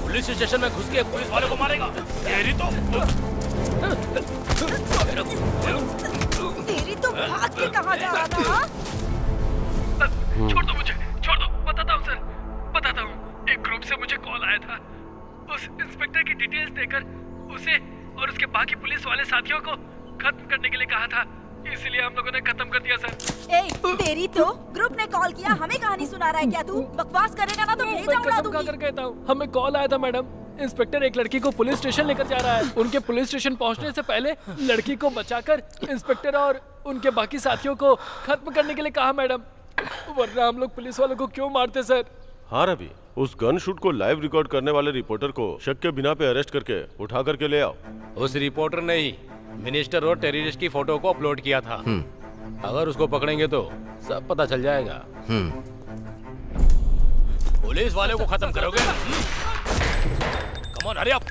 Police station में घुस के पुलिस वाले को मारेगा। तेरी तो भाग के कहाँ जा रहा था? छोड़ दो मुझे, छोड़ दो। बताता हूँ सर, बताता हूँ। एक ग्रुप से मुझे कॉल आया था। उस इंस्पेक्टर की डिटेल्स देकर उसे और उसके बाकी पुलिस वाले साथियों को खत्म करने के लिए कहा था, इसलिए हम लोगों ने खत्म कर दिया सर। ए, तेरी तो ग्रुप ने कॉल किया, हमें कहानी सुना रहा है क्या तू? बकवास करेगा ना तो भेज उड़ा दूंगी। कर कहता हूँ, हमें कॉल आया था मैडम, इंस्पेक्टर एक लड़की को पुलिस स्टेशन लेकर जा रहा है। उनके पुलिस स्टेशन पहुंचने से पहले लड़की को बचाकर इंस्पेक्टर और उनके बाकी साथियों को खत्म करने के लिए कहा मैडम, वरना हम लोग पुलिस वालों को क्यों मारते सर? हाँ रवि, उस गन शूट को लाइव रिकॉर्ड करने वाले रिपोर्टर को शक के बिना पे अरेस्ट करके उठा करके ले आओ। उस रिपोर्टर ने ही मिनिस्टर और टेररिस्ट की फोटो को अपलोड किया था। अगर उसको पकड़ेंगे तो सब पता चल जाएगा। पुलिस वाले को खत्म करोगे? Come on, hurry up.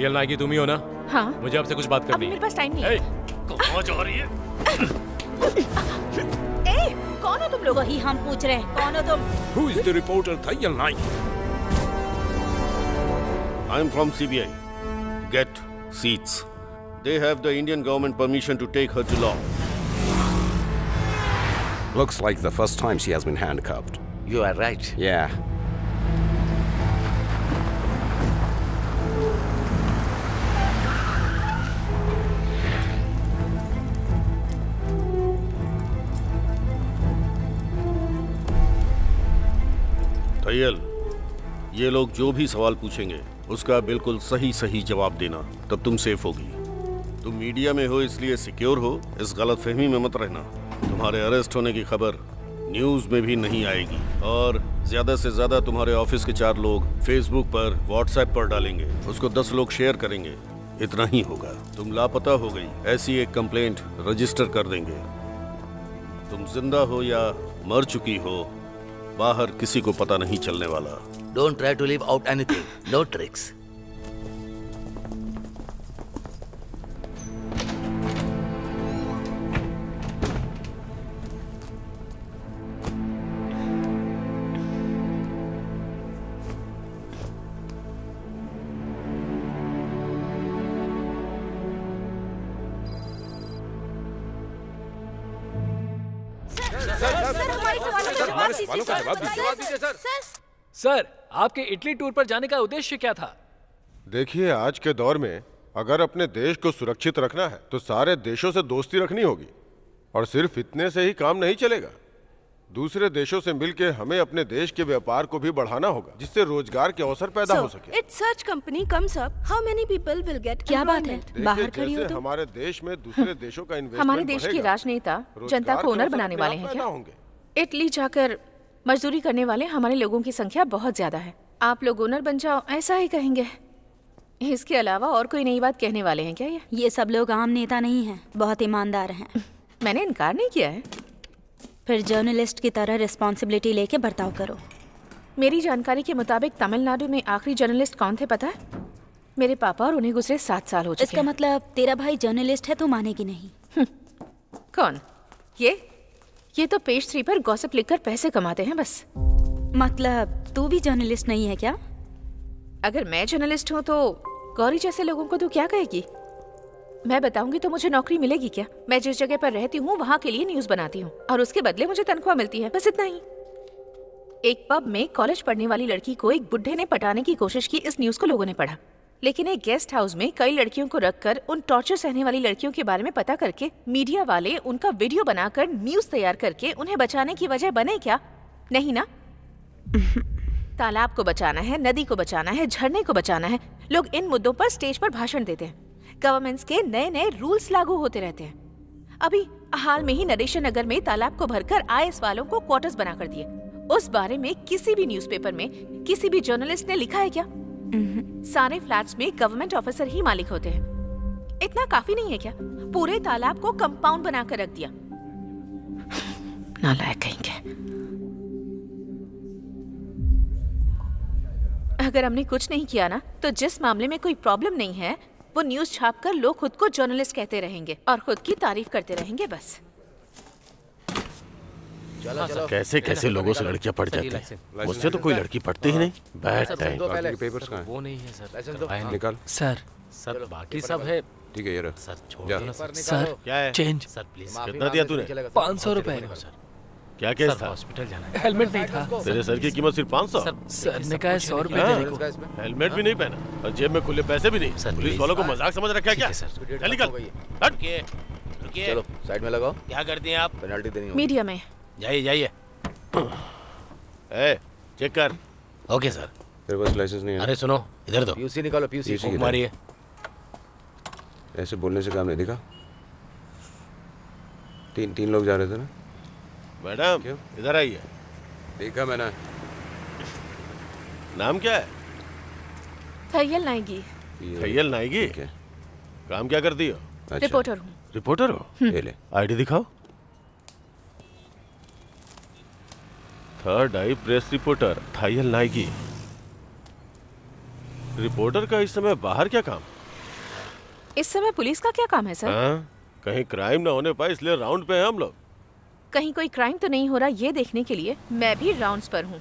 Nike तुम ही हो ना? हाँ। मुझे आपसे कुछ बात करनी है। मेरे पास टाइम नहीं है। कहाँ जा रही है? ए, कौन हो तुम लोग? वही हम पूछ रहे हैं, कौन हो तुम? Who is the reporter Thayyal Naik? I am from CBI. Get seats. They have the Indian government permission to take her to law. Looks like the first time she has been handcuffed. You are right. Yeah. तैयल, ये लोग जो भी सवाल पूछेंगे उसका बिल्कुल सही सही जवाब देना, तब तुम सेफ होगी। तुम मीडिया में हो इसलिए सिक्योर हो, इस गलतफहमी में मत रहना। तुम्हारे अरेस्ट होने की खबर न्यूज में भी नहीं आएगी और ज्यादा से ज्यादा तुम्हारे ऑफिस के 4 लोग फेसबुक पर, व्हाट्सएप पर डालेंगे, उसको 10 लोग शेयर करेंगे, इतना ही होगा। तुम लापता हो गई ऐसी एक कंप्लेंट रजिस्टर कर देंगे। तुम जिंदा हो या मर चुकी हो, बाहर किसी को पता नहीं चलने वाला। Don't try to leave out anything. No tricks. Sir हमारे सवालों का जवाब दीजिए सर। सर, आपके इटली टूर पर जाने का उद्देश्य क्या था? देखिए, आज के दौर में अगर अपने देश को सुरक्षित रखना है तो सारे देशों से दोस्ती रखनी होगी, और सिर्फ इतने से ही काम नहीं चलेगा। दूसरे देशों से मिलकर हमें अपने देश के व्यापार को भी बढ़ाना होगा, जिससे रोजगार के अवसर पैदा हो सके। Its search company comes up, how many people will get क्या बात है? employment? बाहर देखिए, खड़ी हो जैसे तुम? हमारे देश में दूसरे देशों का इन्वेस्टमेंट हमारे देश के बढ़ेगा, राजनेता रोजगार जनता को के ओनर अवसर बनाने अपने वाले आप हैं पैदा क्या? होंगे। इटली जाकर मजदूरी करने वाले हमारे लोगों की संख्या बहुत ज्यादा है। आप लोग ओनर बन जाओ, ऐसा ही कहेंगे। इसके अलावा और कोई नई बात कहने वाले हैं क्या ये सब लोग आम नेता नहीं हैं, बहुत ईमानदार हैं। मैंने इनकार नहीं किया है। फिर जर्नलिस्ट की तरह रिस्पॉन्सिबिलिटी लेके बर्ताव करो। मेरी जानकारी के मुताबिक तमिलनाडु में आखिरी जर्नलिस्ट कौन थे पता है? मेरे पापा, और उन्हें गुजरे 7 साल हो चुके इसका हैं। मतलब तेरा भाई जर्नलिस्ट है तो मानेगी नहीं। कौन? ये तो पेज 3 पर गॉसिप लिखकर पैसे कमाते हैं बस। मतलब तू भी जर्नलिस्ट नहीं है क्या? अगर मैं जर्नलिस्ट हूँ तो गौरी जैसे लोगों को तू क्या कहेगी? मैं बताऊंगी तो मुझे नौकरी मिलेगी क्या? मैं जिस जगह पर रहती हूँ वहाँ के लिए न्यूज बनाती हूँ और उसके बदले मुझे तनख्वाह मिलती है, बस इतना ही। एक पब में कॉलेज पढ़ने वाली लड़की को एक बुढ़े ने पटाने की कोशिश की, इस न्यूज को लोगों ने पढ़ा। लेकिन एक गेस्ट हाउस में कई लड़कियों को रखकर उन टॉर्चर सहने वाली लड़कियों के बारे में पता करके मीडिया वाले उनका वीडियो बनाकर न्यूज तैयार करके उन्हें बचाने की वजह बने क्या? नहीं ना। तालाब को बचाना है, नदी को बचाना है, झरने को बचाना है। लोग इन मुद्दों पर स्टेज पर भाषण देते हैं। गवर्नमेंट्स के नए नए रूल्स लागू होते रहते हैं। अभी हाल में ही नरेशन नगर में तालाब को भरकर आईएएस वालों को क्वार्टर्स बना कर दिए। उस बारे में किसी भी न्यूज़पेपर में किसी भी जर्नलिस्ट ने लिखा है क्या? सारे फ्लैट्स में गवर्नमेंट ऑफिसर ही मालिक होते हैं। इतना काफी नहीं है क्या? पूरे तालाब को कंपाउंड बनाकर रख दिया। नालायक कहेंगे। अगर हमने कुछ नहीं किया ना, तो जिस मामले में कोई प्रॉब्लम नहीं है वो न्यूज छापकर लोग खुद को जर्नलिस्ट कहते रहेंगे और खुद की तारीफ करते रहेंगे बस। कैसे कैसे लोगों से लड़कियां पढ़ जाती हैं। मुझसे तो कोई लड़की पढ़ती ही नहीं। Bad time. पेपर्स कहाँ वो नहीं है सर। हैं? निकाल। सर बाकी सब है। ठीक है, ये रहा। सर छोड़ जा। दो ना सर। सर, क्या है? चेंज। Sir please. कितना दिया तूने? 500 रुपए। क्या केस सर था? हॉस्पिटल जाना है। हेलमेट नहीं था। तेरे सर की कीमत सिर्फ 500? सर ने कहा 100 रुपए हाँ? देने को। हेलमेट भी नहीं पहना और जेब में खुले पैसे भी नहीं। Sir, police please. वालों को मजाक समझ रखा है क्या? ठीक है, सर। चल निकल। हट। रुकिए रुकिए। चलो साइड में लगाओ, क्या करती हैं आप? पेनल्टी देनी होगी। मीडिया में जाइए जाइए। ए, चेक कर। Okay sir. तेरे पास लाइसेंस नहीं है? अरे सुनो, इधर दो। पीयूसी निकालो, पीयूसी। पीयूसी। मारिए। ऐसे बोलने से काम नहीं दिखा। तीन लोग जा रहे थे ना? मैडम क्यों? इधर आइए। देखा मैंने। नाम क्या है? थैयल नाइगी। खैयल नाइगी। ठीक है। काम क्या करती हो? अच्छा, रिपोर्टर हूँ। रिपोर्टर हो? ये ले। आईडी दिखाओ। थर्ड आई प्रेस रिपोर्टर थायल नाइगी। रिपोर्टर का इस समय बाहर क्या काम? इस समय पुलिस का क्या काम है सर? हाँ? कहीं क्राइम ना होने पाए इसलिए राउंड पे हैं हम लोग। कहीं कोई क्राइम तो नहीं हो रहा ये देखने के लिए मैं भी राउंड्स पर हूँ।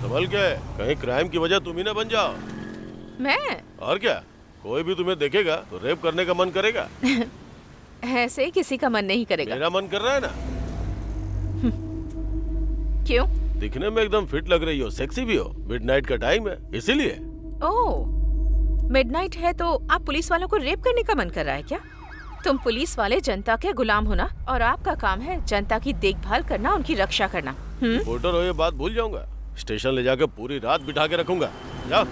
संभल के, कहीं क्राइम की वजह तुम ही ना बन जाओ। मैं और क्या, कोई भी तुम्हें देखेगा तो रेप करने का मन करेगा। ऐसे किसी का मन नहीं करेगा। मेरा मन कर रहा है ना। क्यों? दिखने में एकदम फिट लग रही हो, सेक्सी भी हो। मिडनाइट का टाइम है इसीलिए। ओह, मिडनाइट है तो आप पुलिस वालों को रेप करने का मन कर रहा है क्या? तुम पुलिस वाले जनता के गुलाम हो ना, और आपका काम है जनता की देखभाल करना, उनकी रक्षा करना। रिपोर्टर हो ये बात भूल जाऊंगा। स्टेशन ले जाकर पूरी रात बिठा के रखूंगा। जाओ।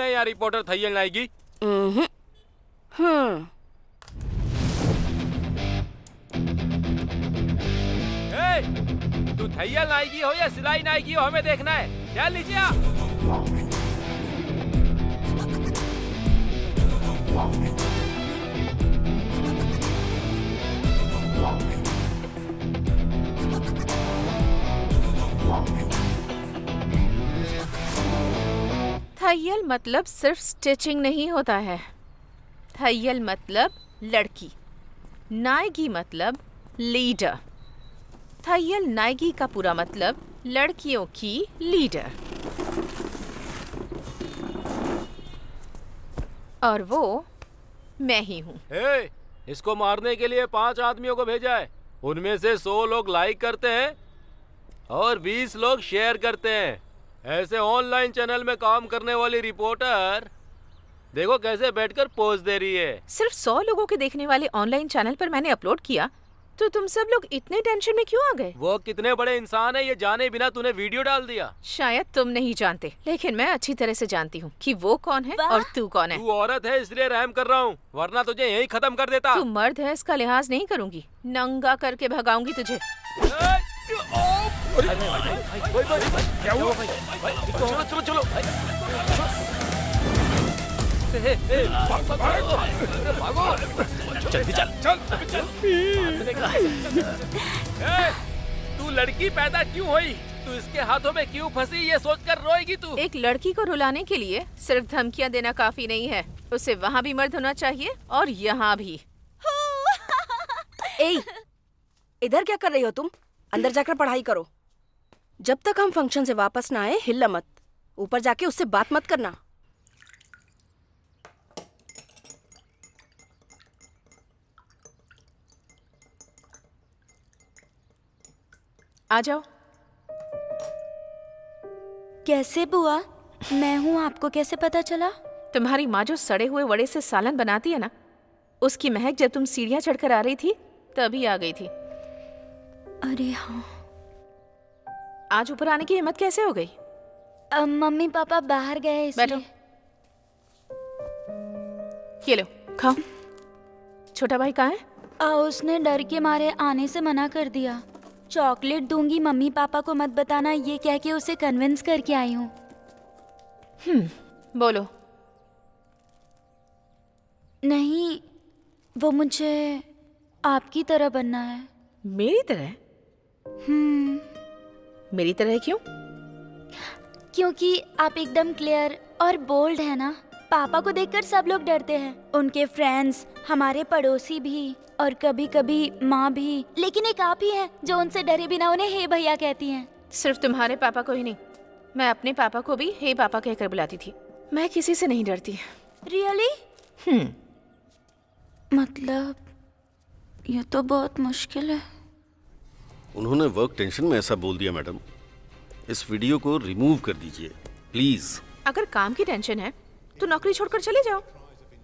है यहाँ रिपोर्टर थैयल नायगी? तू थैयल नायगी हो या सिलाई नायगी हो, हमें देखना है। चल नीचे आ। थैयल मतलब सिर्फ स्टिचिंग नहीं होता है। थैयल मतलब लड़की, नायगी मतलब लीडर। थैयल नायगी का पूरा मतलब लड़कियों की लीडर। और वो मैं ही हूँ। इसको मारने के लिए 5 आदमियों को भेजा है। उनमें से 100 लोग लाइक करते हैं और 20 लोग शेयर करते हैं। ऐसे ऑनलाइन चैनल में काम करने वाली रिपोर्टर देखो कैसे बैठकर पोज दे रही है। सिर्फ 100 लोगों के देखने वाले ऑनलाइन चैनल पर मैंने अपलोड किया, तो तुम सब लोग इतने टेंशन में क्यों आ गए? वो कितने बड़े इंसान है ये जाने बिना तूने वीडियो डाल दिया। शायद तुम नहीं जानते, लेकिन मैं अच्छी तरह से जानती हूँ कि वो कौन है और तू कौन है। तू औरत है इसलिए रहम कर रहा हूँ, वरना तुझे यही खत्म कर देता। तू मर्द है इसका लिहाज नहीं करूंगी, नंगा करके भगाऊंगी तुझे। चलो चलो जल्दी चल। तू लड़की पैदा क्यों हुई? तू इसके हाथों में क्यों फंसी ये सोचकर रोएगी तू? एक लड़की को रुलाने के लिए सिर्फ धमकियां देना काफी नहीं है, उसे वहाँ भी मर्द होना चाहिए और यहाँ भी। इधर क्या कर रही हो तुम? अंदर जाकर पढ़ाई करो। जब तक हम फंक्शन से वापस ना आए हिलना मत। ऊपर जाके उससे बात मत करना। आ जाओ। कैसे बुआ? मैं हूँ, आपको कैसे पता चला? तुम्हारी माँ जो सड़े हुए वड़े से सालन बनाती है ना, उसकी महक जब तुम सीढ़ियाँ चढ़कर आ रही थी तभी आ गई थी। अरे हाँ। आज ऊपर आने की हिम्मत कैसे हो गई? मम्मी पापा बाहर गए इसलिए। बैठो, ये लो खाओ। छोटा भाई कहाँ है? उसने डर के मारे आने से मना कर दिया। चॉकलेट दूंगी, मम्मी पापा को मत बताना, ये कह के उसे कन्विंस करके आई हूँ। बोलो। नहीं, वो मुझे आपकी तरह बनना है। मेरी तरह? मेरी तरह क्यों? क्योंकि आप एकदम क्लियर और बोल्ड है ना। पापा को देखकर सब लोग डरते हैं, उनके फ्रेंड्स, हमारे पड़ोसी भी और कभी कभी माँ भी। लेकिन एक आप ही हैं जो उनसे डरे बिना उन्हें हे भैया कहती हैं। सिर्फ तुम्हारे पापा को ही नहीं, मैं अपने पापा को भी हे पापा कहकर बुलाती थी। मैं किसी से नहीं डरती। रियली? मतलब ये तो बहुत मुश्किल है। उन्होंने वर्क टेंशन में ऐसा बोल दिया मैडम। इस वीडियो को रिमूव कर दीजिए प्लीज। अगर काम की टेंशन है तो नौकरी छोड़कर चले जाओ।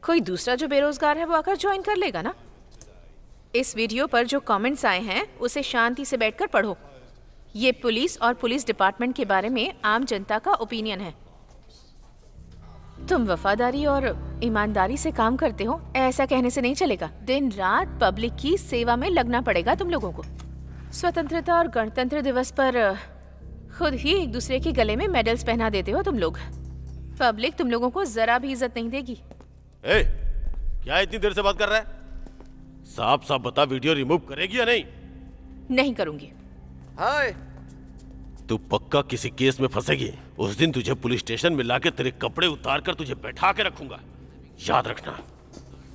कोई दूसरा जो बेरोजगार है वो आकर ज्वाइन कर लेगा ना। इस वीडियो पर जो कमेंट्स आए हैं उसे शांति से बैठकर पढ़ो। ये पुलिस और पुलिस डिपार्टमेंट के बारे में आम जनता का ओपिनियन है। तुम वफादारी और ईमानदारी से काम करते हो, ऐसा कहने से नहीं चलेगा। दिन रात पब्लिक की सेवा में लगना पड़ेगा तुम लोगों को। स्वतंत्रता और गणतंत्र दिवस पर खुद ही एक दूसरे के गले में मेडल्स पहना देते हो तुम लोग। पब्लिक तुम लोगों को जरा भी इज्जत नहीं देगी। क्या इतनी देर से बात कर रहा है? साफ साफ बता, वीडियो रिमूव करेगी या नहीं? नहीं करूंगी। हाय। तू पक्का किसी केस में फंसेगी। उस दिन तुझे पुलिस स्टेशन में लाके तेरे कपड़े उतार कर तुझे बैठा के रखूंगा, याद रखना।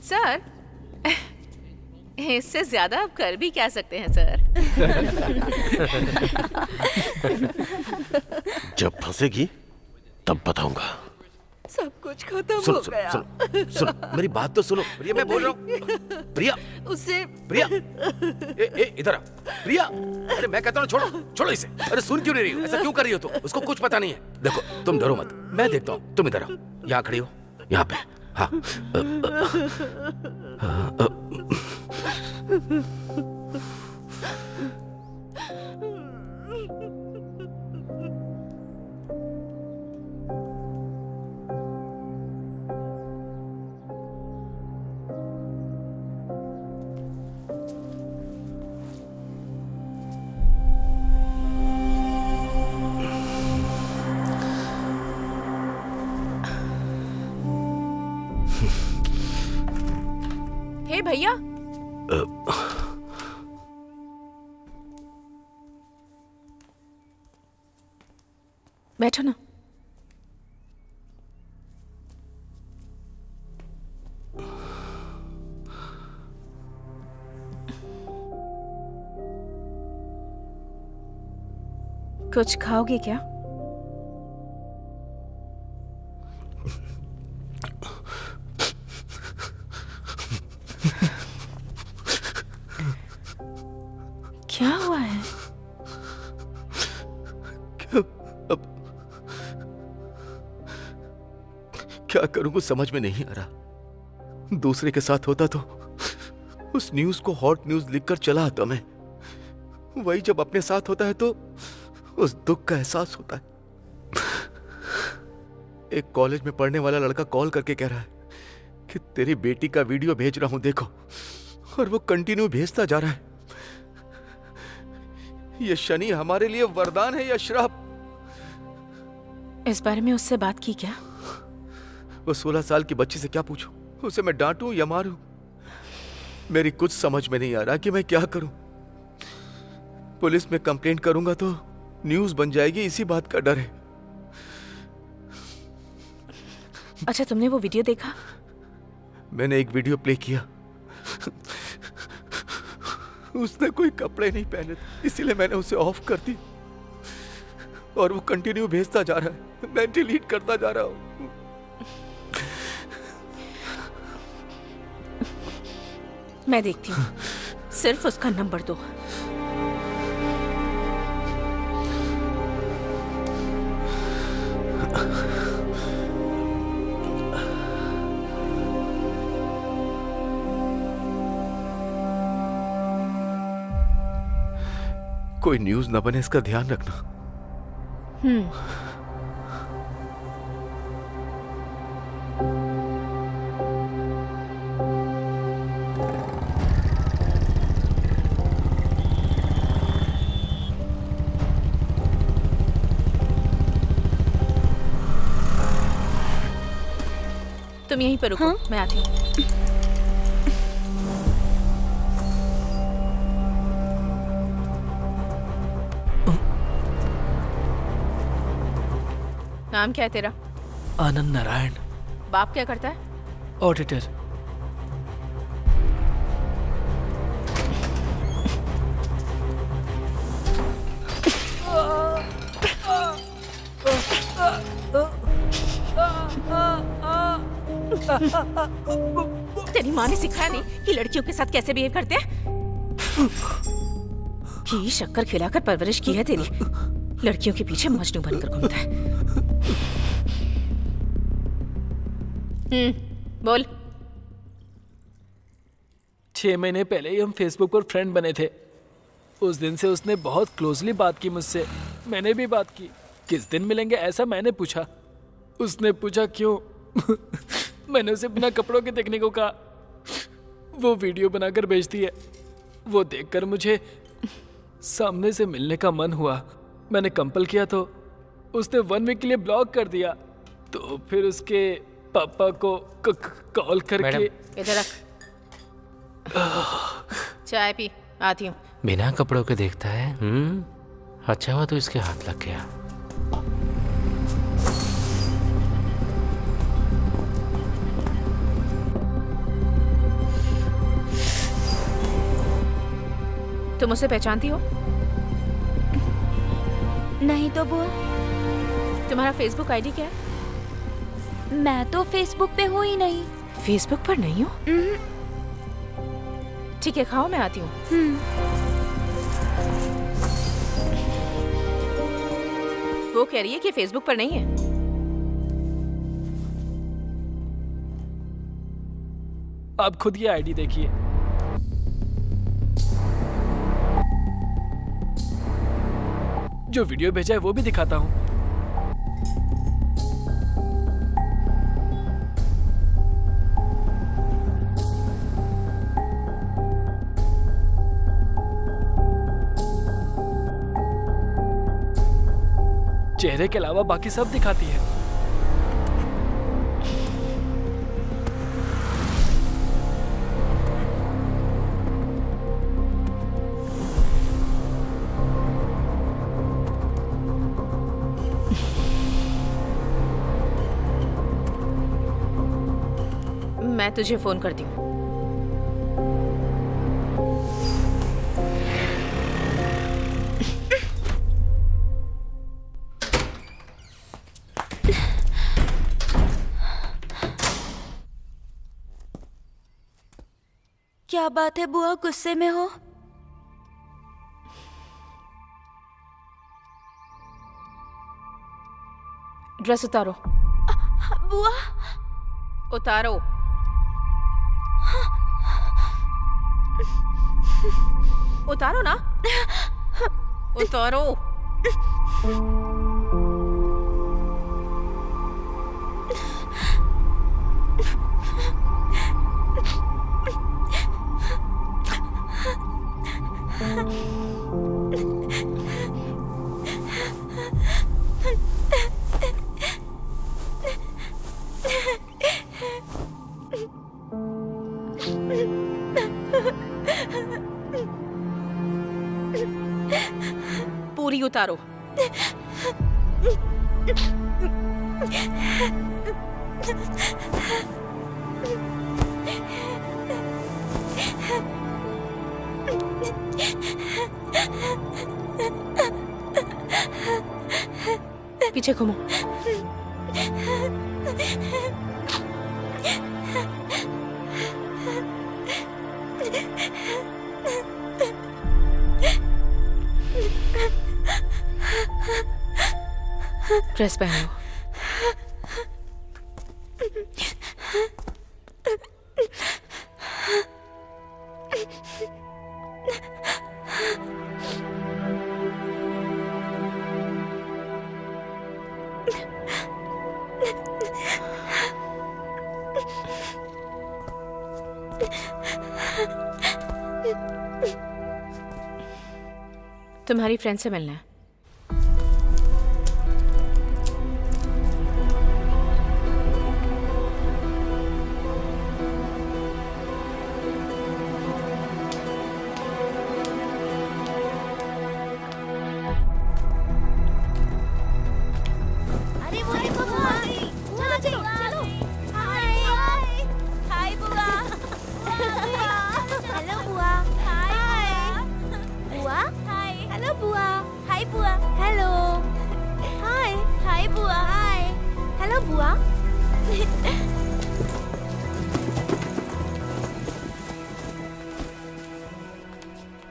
सर, इससे ज्यादा आप कर भी क्या सकते हैं सर? जब फंसेगी तब बताऊंगा। सब कुछ खत्म सुनो हो गया। सुनो, मेरी बात तो सुनो। प्रिया, मैं बोल रहा हूँ। प्रिया, उसे प्रिया, इधर आ। प्रिया, अरे मैं कहता हूँ छोड़ो इसे। अरे सुन क्यों नहीं रही हो? ऐसा क्यों कर रही हो तुम? उसको कुछ पता नहीं है। देखो तुम डरो मत, मैं देखता हूँ। तुम इधर आओ, यहाँ खड़ी हो, यहाँ पे। हाँ। अरे भैया, बैठो ना। कुछ खाओगे क्या? क्या हुआ है? क्या करूं कुछ समझ में नहीं आ रहा। दूसरे के साथ होता तो उस न्यूज को हॉट न्यूज लिखकर चला आता मैं। वही जब अपने साथ होता है तो उस दुख का एहसास होता है। एक कॉलेज में पढ़ने वाला लड़का कॉल करके कह रहा है कि तेरी बेटी का वीडियो भेज रहा हूं देखो, और वो कंटिन्यू भेजता जा रहा है। ये शनि हमारे लिए वरदान है या श्राप? इस बारे में उससे बात की क्या? वो 16 साल की बच्ची से क्या पूछूं? उसे मैं डांटूं या मारूं? मेरी कुछ समझ में नहीं आ रहा कि मैं क्या करूं। पुलिस में कंप्लेंट करूंगा तो न्यूज बन जाएगी, इसी बात का डर है। अच्छा, तुमने वो वीडियो देखा? मैंने एक वीडियो प्ले किया। उसने कोई कपड़े नहीं पहने थे, इसीलिए मैंने उसे ऑफ कर दी, और वो कंटिन्यू भेजता जा रहा है। मैं डिलीट करता जा रहा हूं। मैं देखती हूँ, सिर्फ उसका नंबर दो। कोई न्यूज न बने, इसका ध्यान रखना। तुम यहीं पर रुको, मैं आती हूँ। नाम क्या है तेरा? आनंद नारायण। बाप क्या करता है? ऑडिटर। तेरी माँ ने सिखाया नहीं कि लड़कियों के साथ कैसे बिहेव करते हैं? घी शक्कर खिलाकर परवरिश की है तेरी। लड़कियों के पीछे मजनू बनकर घूमता है। बोल। 6 महीने पहले ही हम फेसबुक पर फ्रेंड बने थे। उस दिन से उसने बहुत क्लोजली बात की मुझसे। मैंने भी बात की। किस दिन मिलेंगे ऐसा मैंने पूछा। उसने पूछा क्यों? मैंने उसे बिना कपड़ों के देखने को कहा। वो वीडियो बनाकर भेजती है। वो देखकर मुझे सामने से मिलने का मन हुआ। मैंने कंपल किया तो उसने 1 वीक के लिए ब्लॉक कर दिया। तो फिर उसके पापा को कॉल करके। इधर रख। चाय पी, आती हूँ। बिना कपड़ों के देखता है। अच्छा हुआ तो इसके हाथ लग गया। तुम उसे पहचानती हो? नहीं तो बुआ। तुम्हारा फेसबुक आईडी क्या है? मैं तो फेसबुक पे हूँ ही नहीं। फेसबुक पर नहीं हो? ठीक है, खाओ, मैं आती हूँ। वो कह रही है कि फेसबुक पर नहीं है। आप खुद ये आईडी देखिए। जो वीडियो भेजा है वो भी दिखाता हूँ। चेहरे के अलावा बाकी सब दिखाती है। मैं तुझे फोन करती हूँ। क्या बात है बुआ, गुस्से में हो? ड्रेस उतारो। बुआ उतारो। उतारो ना। उतारो। पूरी उतारो। पीछे घूमो। ड्रेस पहनो। तुम्हारी फ्रेंड से मिलना है।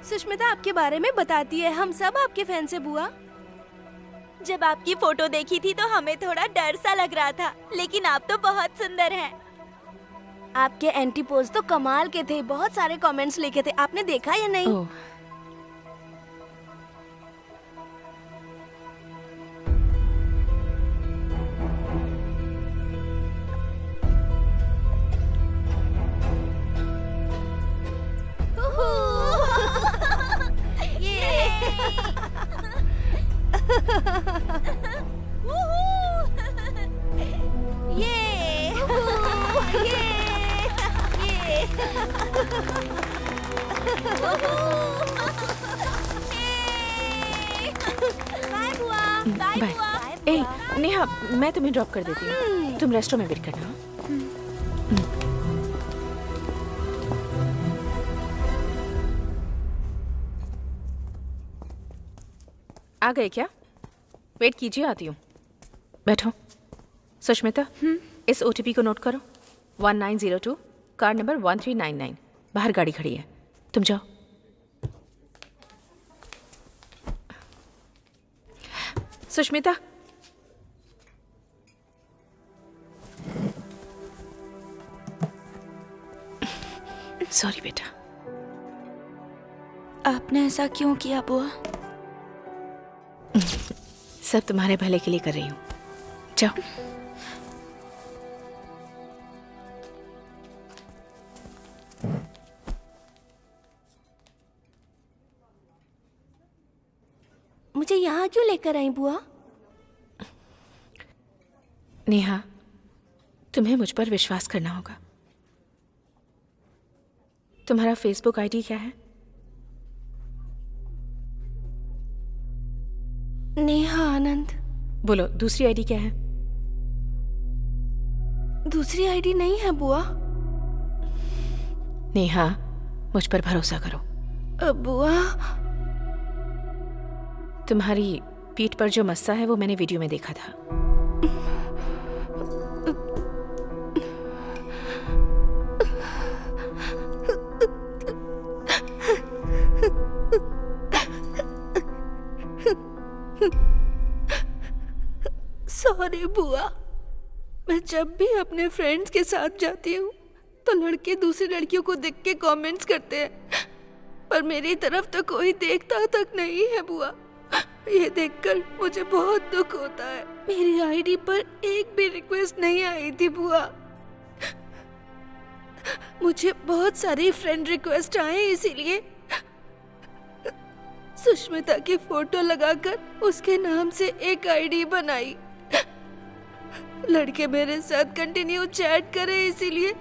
सुष्मिता आपके बारे में बताती है, हम सब आपके फैन से बुआ। जब आपकी फोटो देखी थी तो हमें थोड़ा डर सा लग रहा था, लेकिन आप तो बहुत सुंदर हैं। आपके एंटी पोज तो कमाल के थे, बहुत सारे कमेंट्स लिखे थे, आपने देखा या नहीं? ओह, बाय। ए नेहा, मैं तुम्हें ड्रॉप कर देती हूँ, तुम रेस्टोरेंट में वेट करना। आ गए क्या? वेट कीजिए, आती हूँ। बैठो। सुष्मिता, इस ओटीपी को नोट करो। 1902, कार नंबर 1399। बाहर गाड़ी खड़ी है, तुम जाओ। सुष्मिता, सॉरी बेटा। आपने ऐसा क्यों किया बुआ? सब तुम्हारे भले के लिए कर रही हूँ, जाओ। मुझे यहाँ क्यों लेकर आई बुआ? नेहा, तुम्हें मुझ पर विश्वास करना होगा। तुम्हारा फेसबुक आईडी क्या है? नेहा आनंद। बोलो, दूसरी आईडी क्या है? दूसरी आईडी नहीं है बुआ। नेहा, मुझ पर भरोसा करो। बुआ, तुम्हारी पीठ पर जो मस्सा है वो मैंने वीडियो में देखा था। सॉरी बुआ। मैं जब भी अपने फ्रेंड्स के साथ जाती हूँ तो लड़के दूसरी लड़कियों को देख के कमेंट्स करते हैं, पर मेरी तरफ तो कोई देखता तक नहीं है बुआ। ये देखकर मुझे बहुत दुख होता है। मेरी आईडी पर एक भी रिक्वेस्ट नहीं आई थी बुआ। मुझे बहुत सारी फ्रेंड रिक्वेस्ट आए, इसीलिए सुष्मिता की फोटो लगाकर उसके नाम से एक आईडी बनाई। लड़के मेरे साथ कंटिन्यू चैट करें, इसीलिए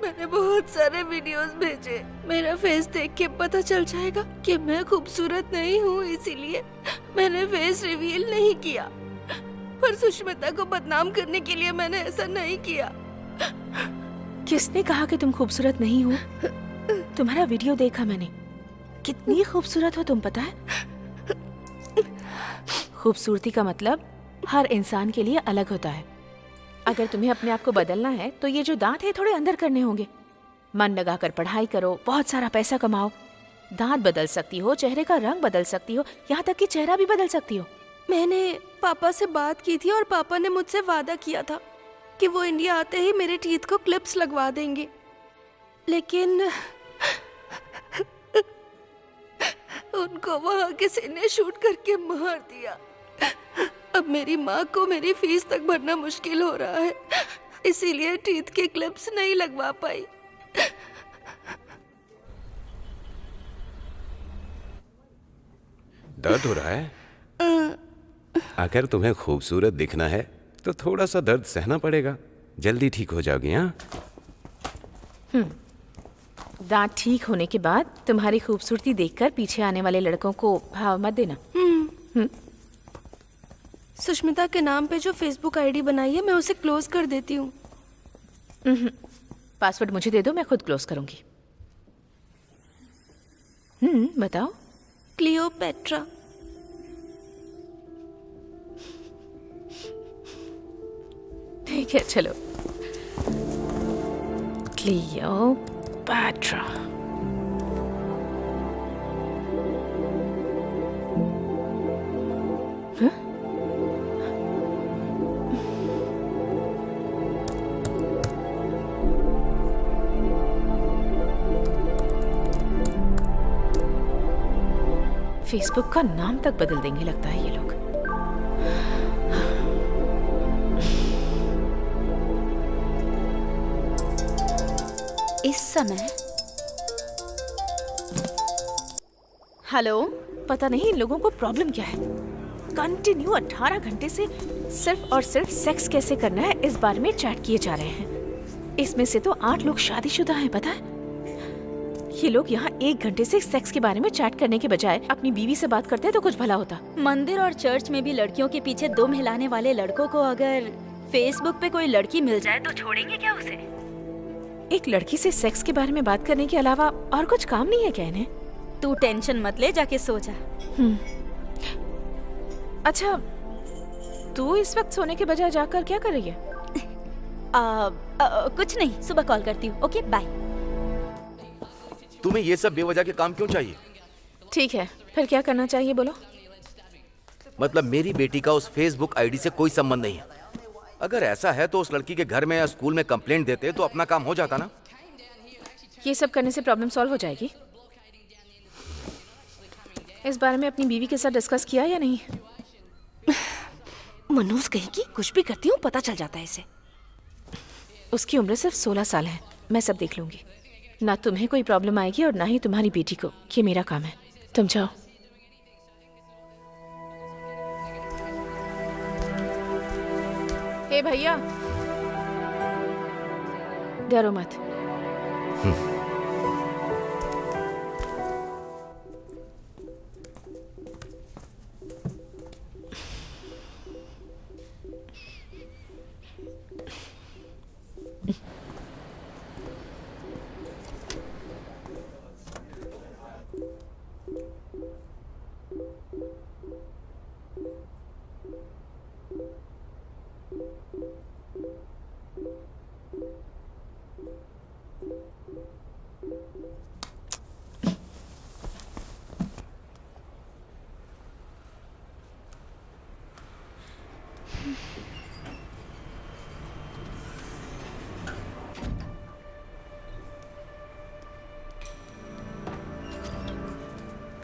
मैंने बहुत सारे वीडियोस भेजे। मेरा फेस देख के पता चल जाएगा कि मैं खूबसूरत नहीं हूँ, इसीलिए मैंने फेस रिवील नहीं किया। पर सुष्मिता को बदनाम करने के लिए मैंने ऐसा नहीं किया। किसने कहा कि तुम खूबसूरत नहीं हो? तुम्हारा वीडियो देखा मैंने। कितनी खूबसूरत हो तुम, पता है? खूबसूरती का मतलब हर इंसान के लिए अलग होता है। अगर तुम्हें अपने आप को बदलना है तो ये जो दांत है थोड़े अंदर करने होंगे। मन लगाकर पढ़ाई करो, बहुत सारा पैसा कमाओ। दांत बदल सकती हो, चेहरे का रंग बदल सकती हो, यहाँ तक कि चेहरा भी बदल सकती हो। मैंने पापा से बात की थी और पापा ने मुझसे वादा किया था कि वो इंडिया आते ही मेरे टीथ को क्लिप्स लगवा देंगे, लेकिन उनको वहाँ किसी ने शूट करके मार दिया। अब मेरी माँ को मेरी फीस तक भरना मुश्किल हो रहा है, इसीलिए टीथ के क्लिप्स नहीं लगवा पाई। दर्द हो रहा है? अगर तुम्हें खूबसूरत दिखना है तो थोड़ा सा दर्द सहना पड़ेगा। जल्दी ठीक हो जाओगी। हाँ, दांत ठीक होने के बाद तुम्हारी खूबसूरती देखकर पीछे आने वाले लड़कों को भाव मत देना। सुष्मिता के नाम पे जो फेसबुक आईडी बनाई है, मैं उसे क्लोज कर देती हूँ। पासवर्ड मुझे दे दो, मैं खुद क्लोज करूंगी। बताओ। क्लियोपेट्रा। ठीक है, चलो। क्लियोपेट्रा। फेसबुक का नाम तक बदल देंगे लगता है ये लोग। इस समय हेलो, पता नहीं इन लोगों को प्रॉब्लम क्या है। कंटिन्यू 18 घंटे से सिर्फ और सिर्फ सेक्स कैसे करना है इस बारे में चैट किए जा रहे हैं। इसमें से तो 8 लोग शादीशुदा हैं, पता है? ये लोग यहाँ 1 घंटे से सेक्स के बारे में चैट करने के बजाय अपनी बीवी से बात करते तो कुछ भला होता। मंदिर और चर्च में भी लड़कियों के पीछे दुम हिलाने वाले लड़कों को अगर फेसबुक पे कोई लड़की मिल जाए तो छोड़ेंगे क्या उसे? एक लड़की से सेक्स के बारे में बात करने के अलावा और कुछ काम नहीं है क्या इन्हें? तू टेंशन मत ले, जाके सो जा। अच्छा, तू इस वक्त सोने के बजाय जाकर क्या कर रही है? कुछ नहीं, सुबह कॉल करती हूँ। Okay, bye. तुम्हें ये सब बेवजह के काम क्यों चाहिए? ठीक है, फिर क्या करना चाहिए बोलो? मतलब मेरी बेटी का उस फेसबुक आईडी से कोई संबंध नहीं है। अगर ऐसा है तो उस लड़की के घर में या स्कूल में कंप्लेंट देते तो अपना काम हो जाता ना। ये सब करने से प्रॉब्लम सॉल्व हो जाएगी? इस बारे में अपनी बीवी के साथ डिस्कस किया या नहीं? मनोज कहेगी कुछ भी करती हूँ पता चल जाता है इसे। उसकी उम्र सिर्फ 16 साल है। मैं सब देख लूंगी। ना तुम्हें कोई प्रॉब्लम आएगी और ना ही तुम्हारी बेटी को। ये मेरा काम है। तुम जाओ। हे भैया, डरो मत।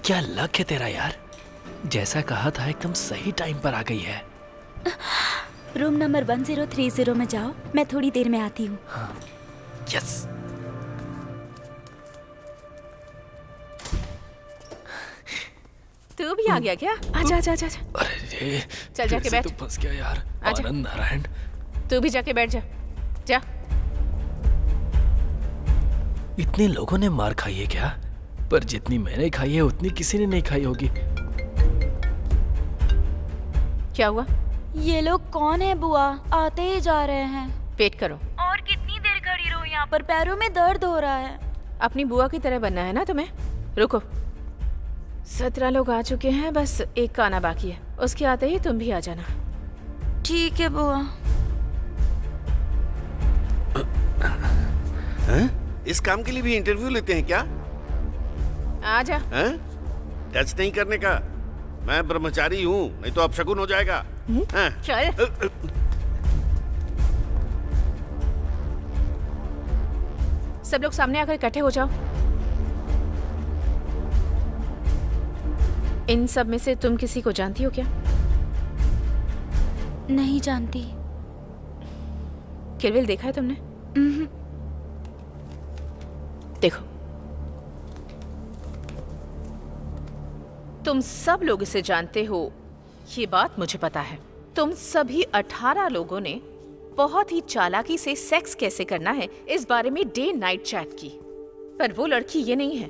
क्या लक है तेरा यार, जैसा कहा था एकदम सही टाइम पर आ गई है। रूम नंबर 1030 में जाओ, मैं थोड़ी देर में आती हूँ। यस। तू भी आ गया क्या? आजा आजा आजा आजा। अरे चल जाके बैठ। तू फंस गया यार। आजा। आनंद नारायण। तू भी जाके बैठ जा। जा। इतने लोगों ने मार खाई है क्या? पर जितनी मैंने खाई है उतनी किसी ने नहीं खाई होगी। क्या हुआ? ये लोग कौन है बुआ? आते ही जा रहे हैं। वेट करो। और कितनी देर खड़ी रहूं यहाँ पर? पैरों में दर्द हो रहा है। अपनी बुआ की तरह बनना है ना तुम्हें? रुको। 17 लोग आ चुके हैं, बस एक का आना बाकी है। उसके आते ही तुम भी आ जाना। ठीक है बुआ। इस काम के लिए भी इंटरव्यू लेते हैं क्या? आ जा। टच नहीं करने का। मैं ब्रह्मचारी हूँ, नहीं तो अपशगुन हो जाएगा। चल। सब लोग सामने आकर इकट्ठे हो जाओ। इन सब में से तुम किसी को जानती हो क्या? नहीं जानती। किल बिल देखा है तुमने? देखो, तुम सब लोग इसे जानते हो, ये बात मुझे पता है। तुम सभी 18 लोगों ने बहुत ही चालाकी से सेक्स कैसे करना है इस बारे में डे नाइट चैट की। पर वो लड़की ये नहीं है,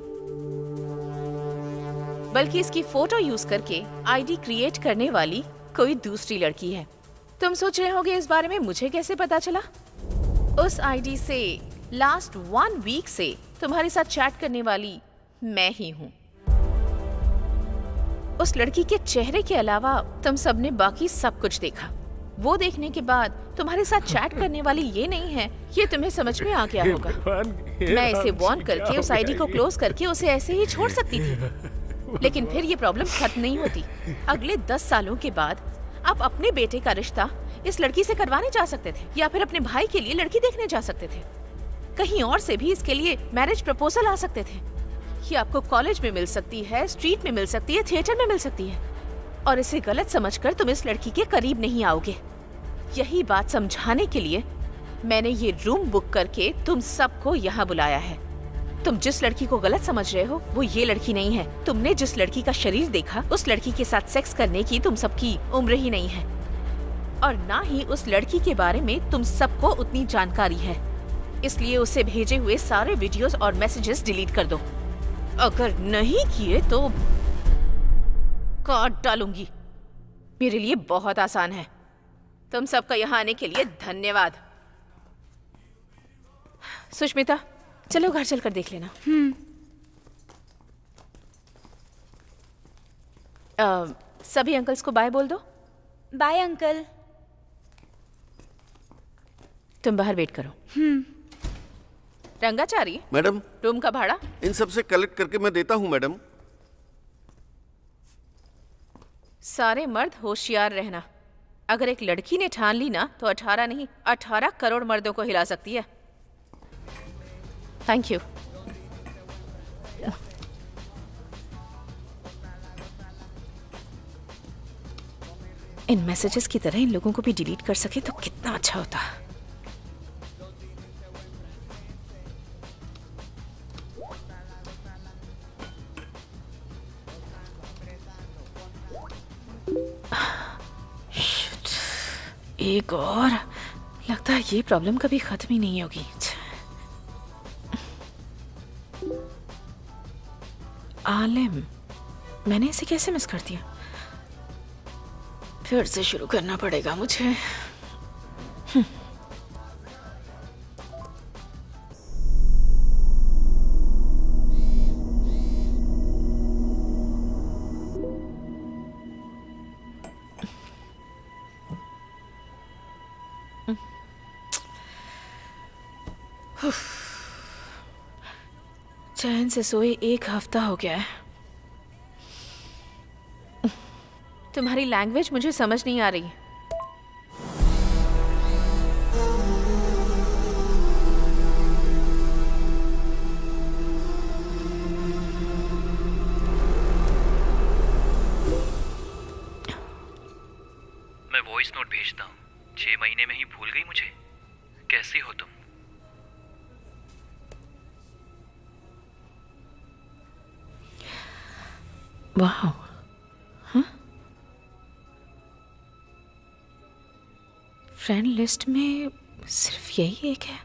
बल्कि इसकी फोटो यूज करके आईडी क्रिएट करने वाली कोई दूसरी लड़की है। तुम सोच रहे होगे इस बारे में मुझे कैसे पता चला? उस आईडी से लास्ट 1 वीक से तुम्हारे साथ चैट करने वाली मैं ही हूँ। उस लड़की के चेहरे के अलावा तुम सबने बाकी सब कुछ देखा। वो देखने के बाद तुम्हारे साथ चैट करने वाली ये नहीं है, ये तुम्हें समझ में आ गया होगा। मैं इसे वॉर्न करके उस आईडी को क्लोज करके उसे ऐसे ही छोड़ सकती थी, लेकिन फिर ये प्रॉब्लम खत्म नहीं होती। अगले 10 सालों के बाद आप अपने बेटे का रिश्ता इस लड़की से करवाने जा सकते थे, या फिर अपने भाई के लिए लड़की देखने जा सकते थे। कहीं और से भी इसके लिए मैरिज प्रपोजल आ सकते थे। ये आपको कॉलेज में मिल सकती है, स्ट्रीट में मिल सकती है, थिएटर में मिल सकती है, और इसे गलत समझकर तुम इस लड़की के करीब नहीं आओगे। यही बात समझाने के लिए मैंने ये रूम बुक करके तुम सबको यहाँ बुलाया है। तुम जिस लड़की को गलत समझ रहे हो वो ये लड़की नहीं है। तुमने जिस लड़की का शरीर देखा, उस लड़की के साथ सेक्स करने की तुम सबकी उम्र ही नहीं है, और ना ही उस लड़की के बारे में तुम सबको उतनी जानकारी है। इसलिए उसे भेजे हुए सारे वीडियोस और मैसेजेस डिलीट कर दो। अगर नहीं किए तो काट डालूंगी। मेरे लिए बहुत आसान है। तुम सबका यहाँ आने के लिए धन्यवाद। सुष्मिता, चलो घर चलकर देख लेना। सभी अंकल्स को बाय बोल दो। Bye uncle. तुम बाहर वेट करो। रंगाचारी, मैडम, रूम का भाड़ा इन सब से कलेक्ट करके मैं देता हूँ मैडम। सारे मर्द होशियार रहना। अगर एक लड़की ने ठान ली ना तो 18 नहीं 18 करोड़ मर्दों को हिला सकती है। Thank you. इन मैसेजेस की तरह इन लोगों को भी डिलीट कर सके तो कितना अच्छा होता। एक और, लगता है ये प्रॉब्लम कभी खत्म ही नहीं होगी। आलिम, मैंने इसे कैसे मिस कर दिया? फिर से शुरू करना पड़ेगा मुझे। चैन से सोए 1 हफ्ता हो गया है। तुम्हारी लैंग्वेज मुझे समझ नहीं आ रही। 6 महीने में ही भूल गई मुझे? कैसी हो तुम? वाह, हाँ? फ्रेंड लिस्ट में सिर्फ यही एक है।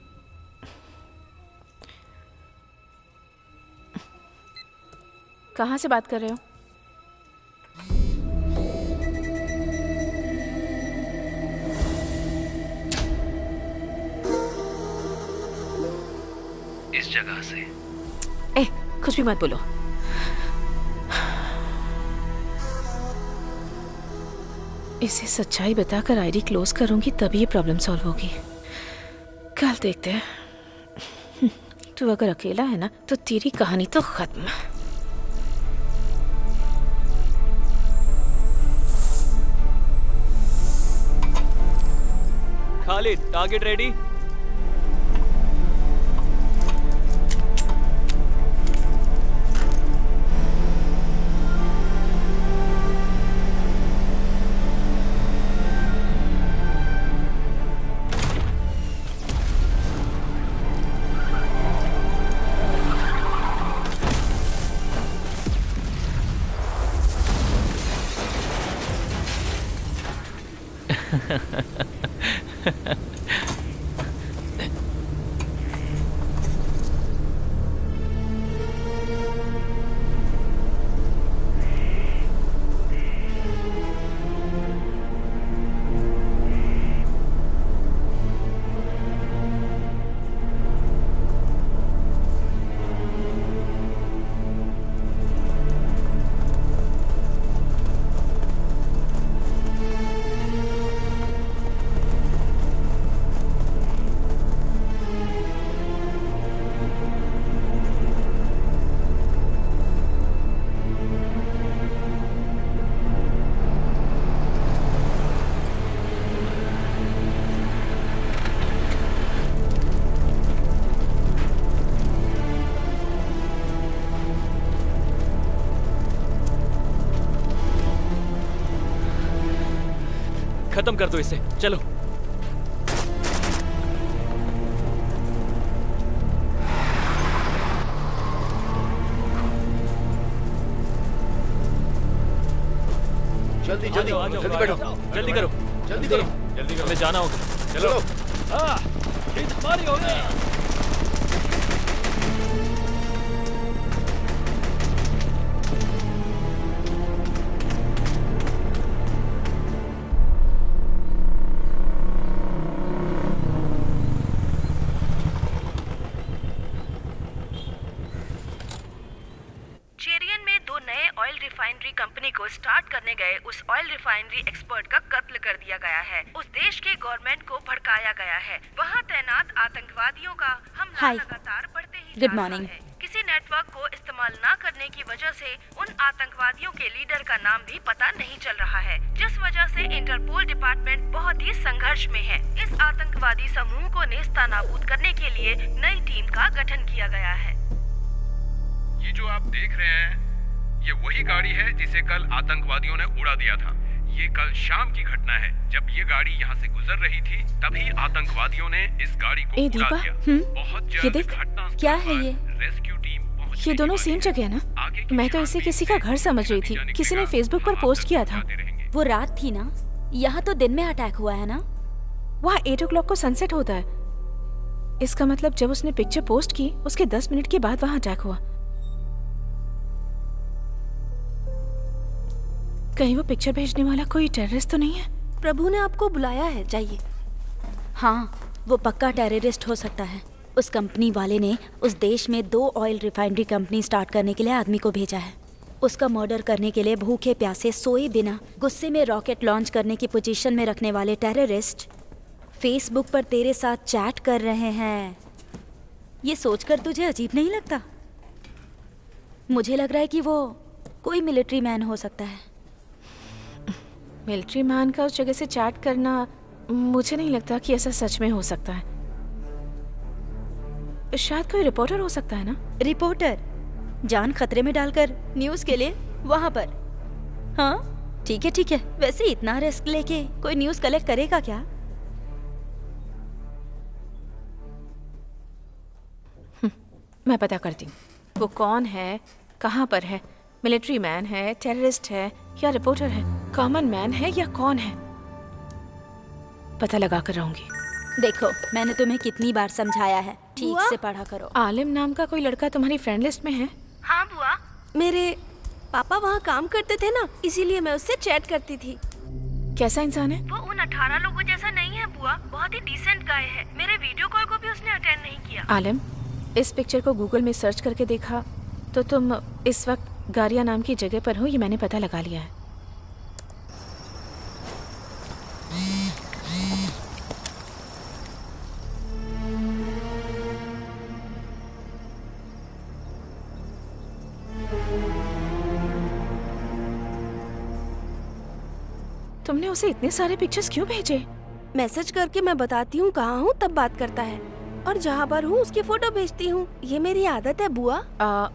कहाँ से बात कर रहे हो? इस जगह से। ए, कुछ भी मत बोलो। इसे सच्चाई बताकर आईडी क्लोज करूंगी तभी ये प्रॉब्लम सॉल्व होगी। कल देखते हैं। तू अगर अकेला है ना तो तेरी कहानी तो खत्म। Khalid, target ready? खत्म कर दो इसे, चलो। जल्दी जल्दी जल्दी बैठो, जल्दी करो, जल्दी करो, जल्दी करो, हमें जाना होगा। चलो। हाँ, ये तुम्हारी हो गई। चेरियन में 2 नए ऑयल रिफाइनरी कंपनी को स्टार्ट करने गए उस ऑयल रिफाइनरी एक्सपर्ट का कत्ल कर दिया गया है। उस देश के गवर्नमेंट को भड़काया गया है। वहाँ तैनात आतंकवादियों का हमला लगातार बढ़ते ही जा रहा है। किसी नेटवर्क को इस्तेमाल न करने की वजह से उन आतंकवादियों के लीडर का नाम भी पता नहीं चल रहा है, जिस वजह से इंटरपोल डिपार्टमेंट बहुत ही संघर्ष में है। इस आतंकवादी समूह को नेस्तनाबूद करने के लिए नई टीम का गठन किया गया है। ये जो आप देख रहे हैं, ये वही गाड़ी है जिसे कल आतंकवादियों ने उड़ा दिया था। ये कल शाम की घटना है। जब ये गाड़ी यहाँ से गुजर रही थी, तभी आतंकवादियों ने इस गाड़ी को उड़ा दिया। बहुत ये जल्द देख, घटना क्या है ये? रेस्क्यू टीम पहुंचने ये दोनों की सेम बात है। जगह है ना? आगे की मैं तो इसे छानबीन किसी का में घर समझ रही थी। वैज्ञानिक किसी ने निगाह फेसबुक पर हम पोस्ट आपको किया था। बताते रहेंगे। वो रात थी ना, यहाँ तो दिन में अटैक हुआ है ना। वहाँ 8 o'clock को सनसेट होता है। इसका मतलब जब उसने पिक्चर पोस्ट की उसके 10 मिनट के बाद वहाँ अटैक हुआ। कहीं वो पिक्चर भेजने वाला कोई टेररिस्ट तो नहीं है? प्रभु ने आपको बुलाया है, जाइए। हाँ, वो पक्का टेररिस्ट हो सकता है। उस कंपनी वाले ने उस देश में 2 ऑयल रिफाइनरी कंपनी स्टार्ट करने के लिए आदमी को भेजा है। उसका मर्डर करने के लिए भूखे प्यासे सोए बिना गुस्से में रॉकेट लॉन्च करने की पोजीशन में रखने वाले टेररिस्ट फेसबुक पर तेरे साथ चैट कर रहे हैं। ये सोचकर तुझे अजीब नहीं लगता? मुझे लग रहा है कि वो कोई मिलिट्री मैन हो सकता है। मिलिट्री मैन का उस जगह से चैट करना, मुझे नहीं लगता कि ऐसा सच में हो सकता है। शायद कोई रिपोर्टर हो सकता है ना? रिपोर्टर जान खतरे में डालकर न्यूज़ के लिए वहाँ पर? हाँ ठीक है ठीक है। वैसे इतना रिस्क लेके कोई न्यूज़ कलेक्ट करेगा क्या? मैं पता करती हूँ वो कौन है, कहाँ पर है, मिलिट्री मैन है, टेररिस्ट है या रिपोर्टर है, कॉमन मैन है या कौन है, पता लगा कर रहूंगी। देखो मैंने तुम्हें कितनी बार समझाया है, ठीक से पढ़ा करो। आलिम नाम का कोई लड़का तुम्हारी फ्रेंड लिस्ट में है? हाँ बुआ, मेरे पापा वहाँ काम करते थे ना, इसीलिए मैं उससे चैट करती थी। कैसा इंसान है? वो उन 18 लोगों जैसा नहीं है बुआ, बहुत ही डिसेंट गाय है। मेरे वीडियो कॉल को भी उसने अटेंड नहीं किया। आलिम, इस पिक्चर को गूगल में सर्च करके देखा तो तुम इस वक्त गारिया नाम की जगह पर हो, ये मैंने पता लगा लिया है। तुमने उसे इतने सारे पिक्चर्स क्यों भेजे? मैसेज करके मैं बताती हूँ कहाँ हूँ, तब बात करता है, और जहाँ पर हूँ उसकी फोटो भेजती हूँ। ये मेरी आदत है बुआ।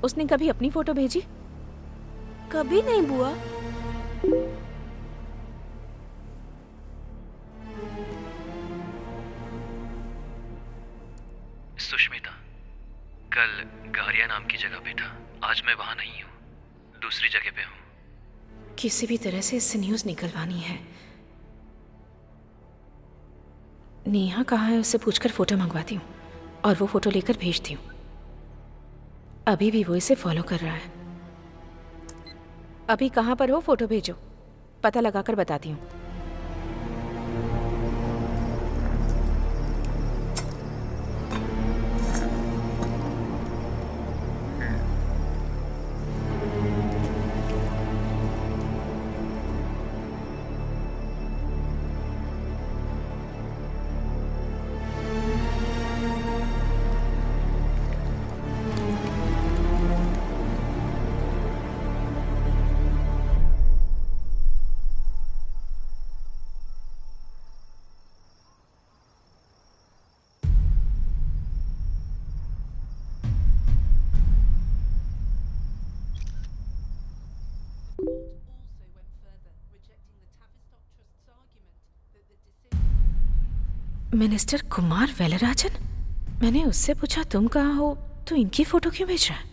उसने कभी अपनी फोटो भेजी? कभी नहीं बुआ। सुष्मिता, कल गारिया नाम की जगह पे था, आज मैं वहाँ नहीं हूँ, दूसरी जगह पे हूँ। किसी भी तरह से इससे न्यूज़ निकलवानी है। नेहा कहाँ है उससे पूछकर फोटो मंगवाती हूँ और वो फोटो लेकर भेजती हूँ। अभी भी वो इसे फॉलो कर रहा है। अभी कहाँ पर हो, फोटो भेजो, पता लगाकर बताती हूँ। मिनिस्टर कुमार वेलराजन? मैंने उससे पूछा तुम कहाँ हो तो इनकी फोटो क्यों भेज रहा है?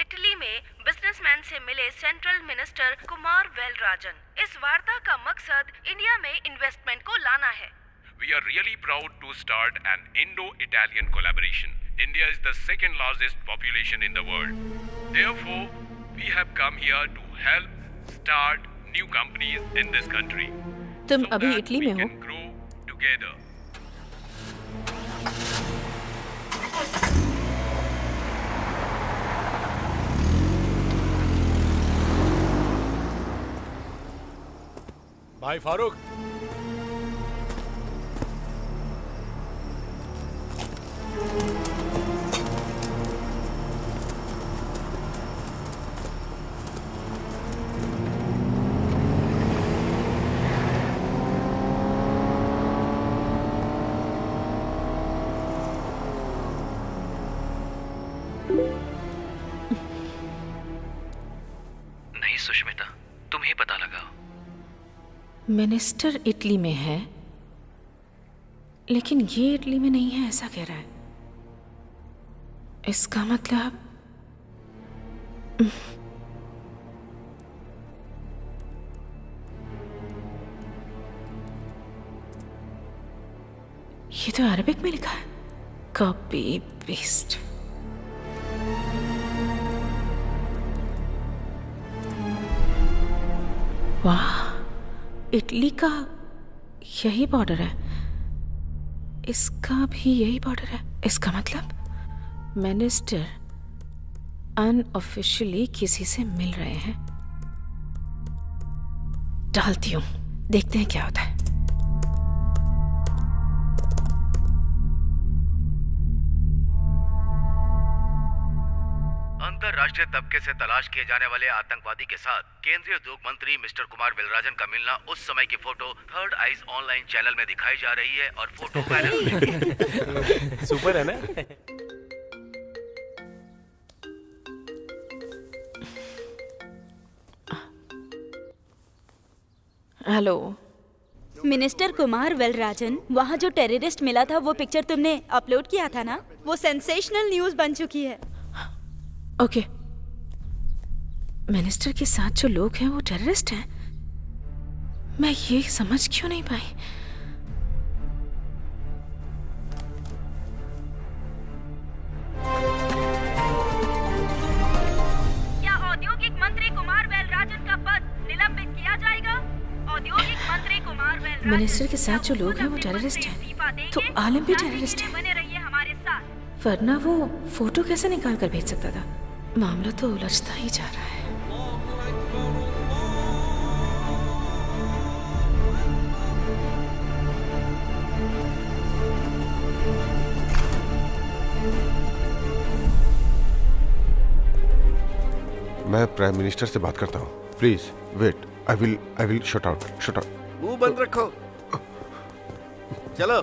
इटली में बिजनेसमैन से मिले सेंट्रल मिनिस्टर कुमार वेलराजन। इस वार्ता का मकसद इंडिया में इन्वेस्टमेंट को लाना है। We are really proud to start an Indo-Italian collaboration. India is the second largest population in the world. Therefore, we have come here to help start new companies in this country. तुम so अभी that Italy we में हो? can grow together. भाई फारूक, नहीं सुष्मिता, तुम ही पता लगाओ। Minister Italy में है लेकिन ये इटली में नहीं है, ऐसा कह रहा है। इसका मतलब ये तो अरबिक में लिखा है, कॉपी पेस्ट। वाह, इटली का यही बॉर्डर है, इसका भी यही बॉर्डर है। इसका मतलब मिनिस्टर अनऑफिशियली किसी से मिल रहे हैं। डालती हूँ, देखते हैं क्या होता है। अंतरराष्ट्रीय तबके से तलाश किए जाने वाले आतंकवादी के साथ केंद्रीय उद्योग मंत्री मिस्टर कुमार वेलराजन का मिलना उस समय की photo third eyes online channel में दिखाई जा रही है और फोटो वायरल हो रही है। सुपर है ना? हेलो। मिनिस्टर कुमार वेलराजन, वहाँ जो टेररिस्ट मिला था वो पिक्चर तुमने अपलोड किया था ना, वो सेंसेशनल न्यूज़ बन चुकी है। ओके, मिनिस्टर के साथ जो लोग हैं वो टेररिस्ट हैं। मैं ये समझ क्यों नहीं पाई? क्या औद्योगिक मंत्री कुमार वेलराजन का पद निलंबित किया जाएगा? औद्योगिक मंत्री कुमार वेलराजन, मिनिस्टर के साथ जो लोग हैं वो टेररिस्ट हैं, तो आलम भी टेररिस्ट है। बने रहिए हमारे साथ। वरना वो फोटो कैसे निकाल कर भेज सकता था? मामला तो उलझता ही जा रहा है। मैं प्राइम मिनिस्टर से बात करता हूँ। Please wait, I will shut out. मुंह बंद रखो। चलो।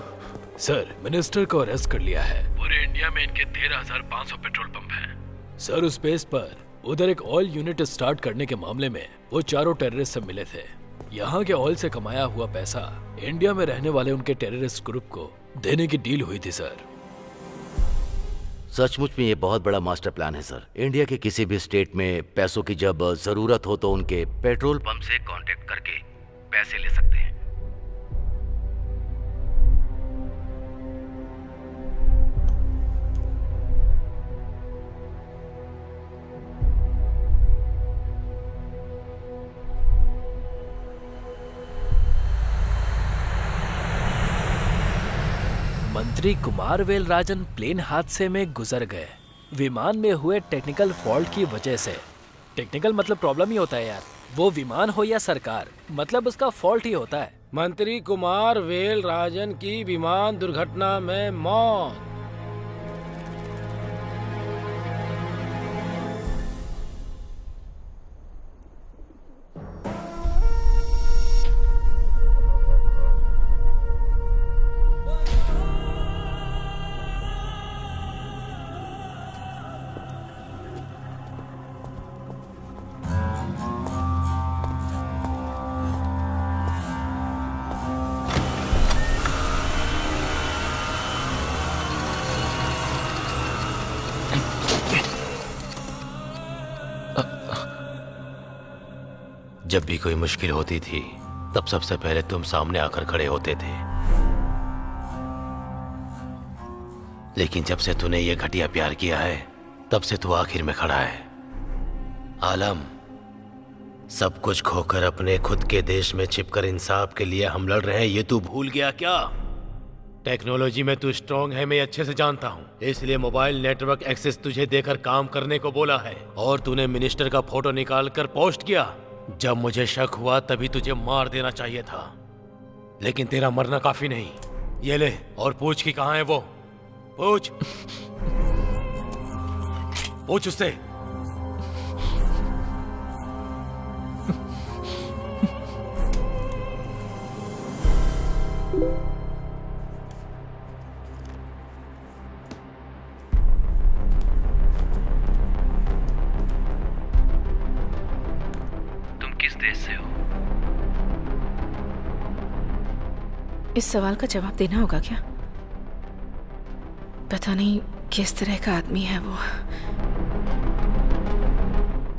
सर, मिनिस्टर को अरेस्ट कर लिया है। पूरे इंडिया में इनके 13,500 पेट्रोल पंप हैं। सर, उस बेस पर उधर एक ऑयल यूनिट स्टार्ट करने के मामले में वो चारों टेररिस्ट से मिले थे। यहाँ के ऑयल से कमाया हुआ पैसा इंडिया में रहने वाले उनके टेररिस्ट ग्रुप को देने की डील हुई थी सर। सचमुच में ये बहुत बड़ा मास्टर प्लान है सर। इंडिया के किसी भी स्टेट में पैसों की जब जरूरत हो तो उनके पेट्रोल पंप से कांटेक्ट करके पैसे ले सकते हैं। मंत्री कुमार वेलराजन प्लेन हादसे में गुजर गए। विमान में हुए टेक्निकल फॉल्ट की वजह से। टेक्निकल मतलब प्रॉब्लम ही होता है यार, वो विमान हो या सरकार, मतलब उसका फॉल्ट ही होता है। मंत्री कुमार वेलराजन की विमान दुर्घटना में मौत। जब भी कोई मुश्किल होती थी तब सबसे पहले तुम सामने आकर खड़े होते थे, लेकिन जब से तूने ये घटिया प्यार किया है तब से तू आखिर में खड़ा है। आलम, सब कुछ खोकर अपने खुद के देश में छिपकर इंसाफ के लिए हम लड़ रहे हैं, ये तू भूल गया क्या? टेक्नोलॉजी में तू स्ट्रांग है, मैं अच्छे से जानता हूँ, इसलिए मोबाइल नेटवर्क एक्सेस तुझे देकर काम करने को बोला है। और तूने मिनिस्टर का फोटो निकाल कर पोस्ट किया। जब मुझे शक हुआ तभी तुझे मार देना चाहिए था, लेकिन तेरा मरना काफी नहीं। ये ले और पूछ कि कहाँ है वो। पूछ पूछ उससे। इस सवाल का जवाब देना होगा क्या? पता नहीं किस तरह का आदमी है वो।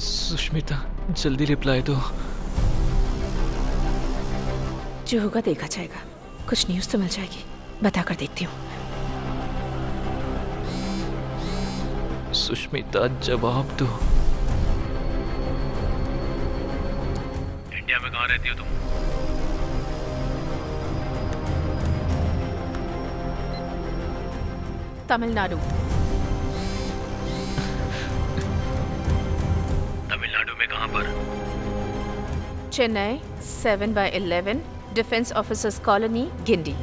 सुष्मिता, जल्दी रिप्लाई दो। जो होगा देखा जाएगा, कुछ न्यूज़ तो मिल जाएगी, बताकर देखती हूँ। सुष्मिता, जवाब दो। इंडिया में कहाँ रहती हो तुम? तमिलनाडु। तमिलनाडु में कहाँ पर? Chennai 7/11 defence officers colony, Guindy.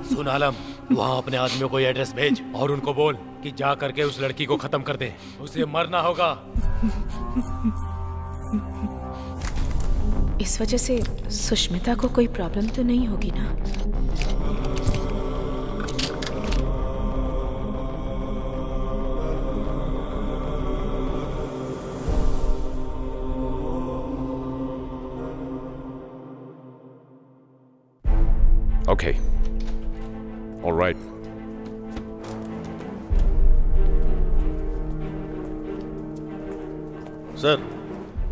सुन आलम, वहाँ अपने आदमियों को ये एड्रेस भेज और उनको बोल कि जा करके उस लड़की को खत्म कर दे, उसे मरना होगा। इस वजह से सुष्मिता को कोई प्रॉब्लम तो नहीं होगी ना? Okay. All right. Sir,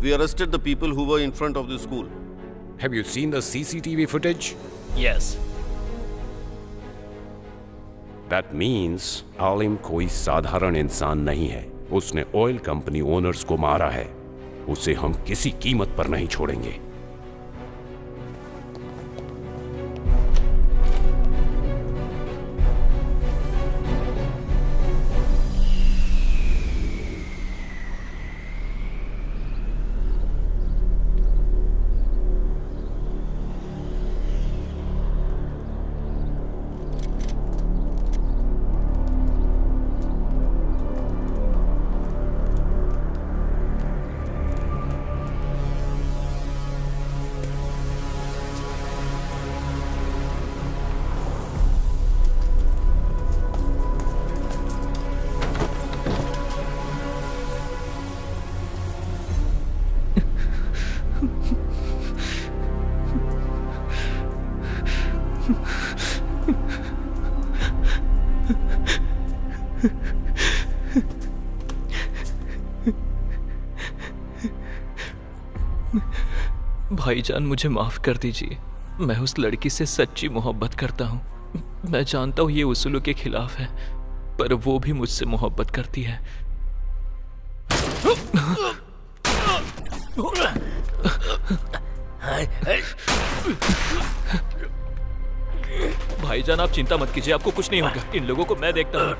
we arrested the people who were in front of the school. Have you seen the CCTV footage? Yes. That means आलिम कोई साधारण इंसान नहीं है। उसने ऑयल कंपनी ओनर्स को मारा है। उसे हम किसी कीमत पर नहीं छोड़ेंगे। भाईजान, मुझे माफ कर दीजिए। मैं उस लड़की से सच्ची मोहब्बत करता हूँ। मैं जानता हूँ ये उसूलों के खिलाफ है, पर वो भी मुझसे मोहब्बत करती है। भाईजान, आप चिंता मत कीजिए, आपको कुछ नहीं होगा। इन लोगों को मैं देखता हूँ।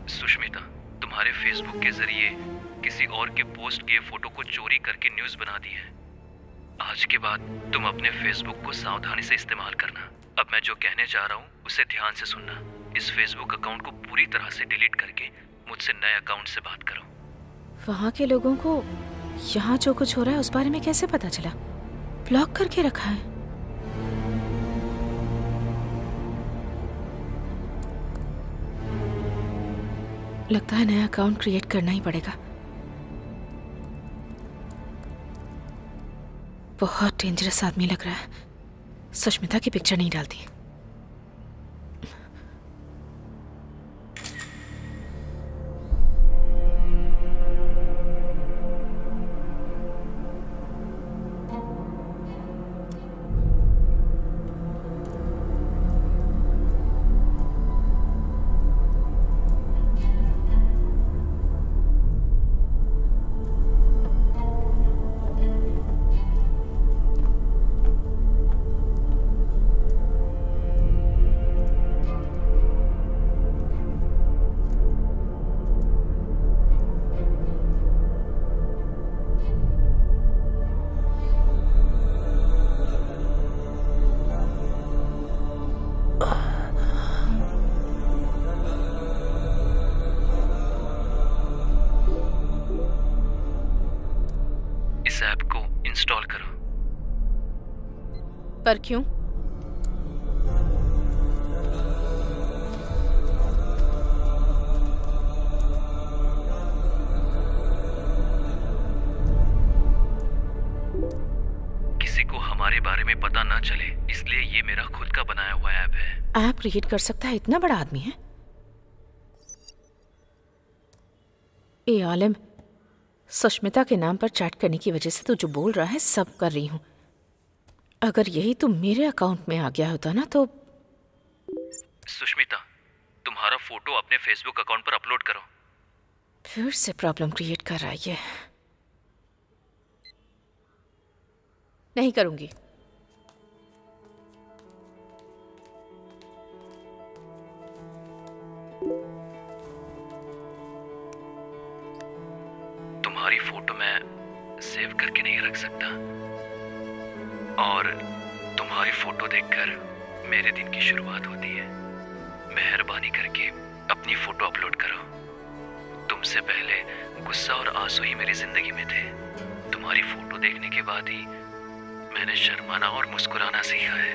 सुष्मिता, तुम्हारे फेसबुक के जरिए किसी और के पोस्ट किए फोटो को चोरी करके न्यूज बना दी है। आज के बाद तुम अपने फेसबुक को सावधानी से इस्तेमाल करना। अब मैं जो कहने जा रहा हूँ उसे ध्यान से सुनना। इस फेसबुक अकाउंट को पूरी तरह से डिलीट करके मुझसे नए अकाउंट से बात करो। वहाँ के लोगों को यहाँ जो कुछ हो रहा है उस बारे में कैसे पता चला? ब्लॉक करके रखा है। लगता है नया अकाउंट क्रिएट करना ही पड़ेगा। बहुत डेंजरस आदमी लग रहा है। सुष्मिता की पिक्चर नहीं डालती। इस ऐप को इंस्टॉल करो। पर क्यों? ऐप क्रिएट कर सकता है, इतना बड़ा आदमी है। ए आलम, सुष्मिता के नाम पर चैट करने की वजह से तू जो बोल रहा है सब कर रही हूँ। अगर यही तो मेरे अकाउंट में आ गया होता ना तो। सुष्मिता, तुम्हारा फोटो अपने फेसबुक अकाउंट पर अपलोड करो। फिर से प्रॉब्लम क्रिएट कर रहा है ये। नहीं करूंगी। तुम्हारी फोटो मैं सेव करके नहीं रख सकता, और तुम्हारी फोटो देखकर मेरे दिन की शुरुआत होती है। मेहरबानी करके अपनी फोटो अपलोड करो। तुमसे पहले गुस्सा और आंसू ही मेरी जिंदगी में थे। तुम्हारी फोटो देखने के बाद ही मैंने शर्माना और मुस्कुराना सीखा है।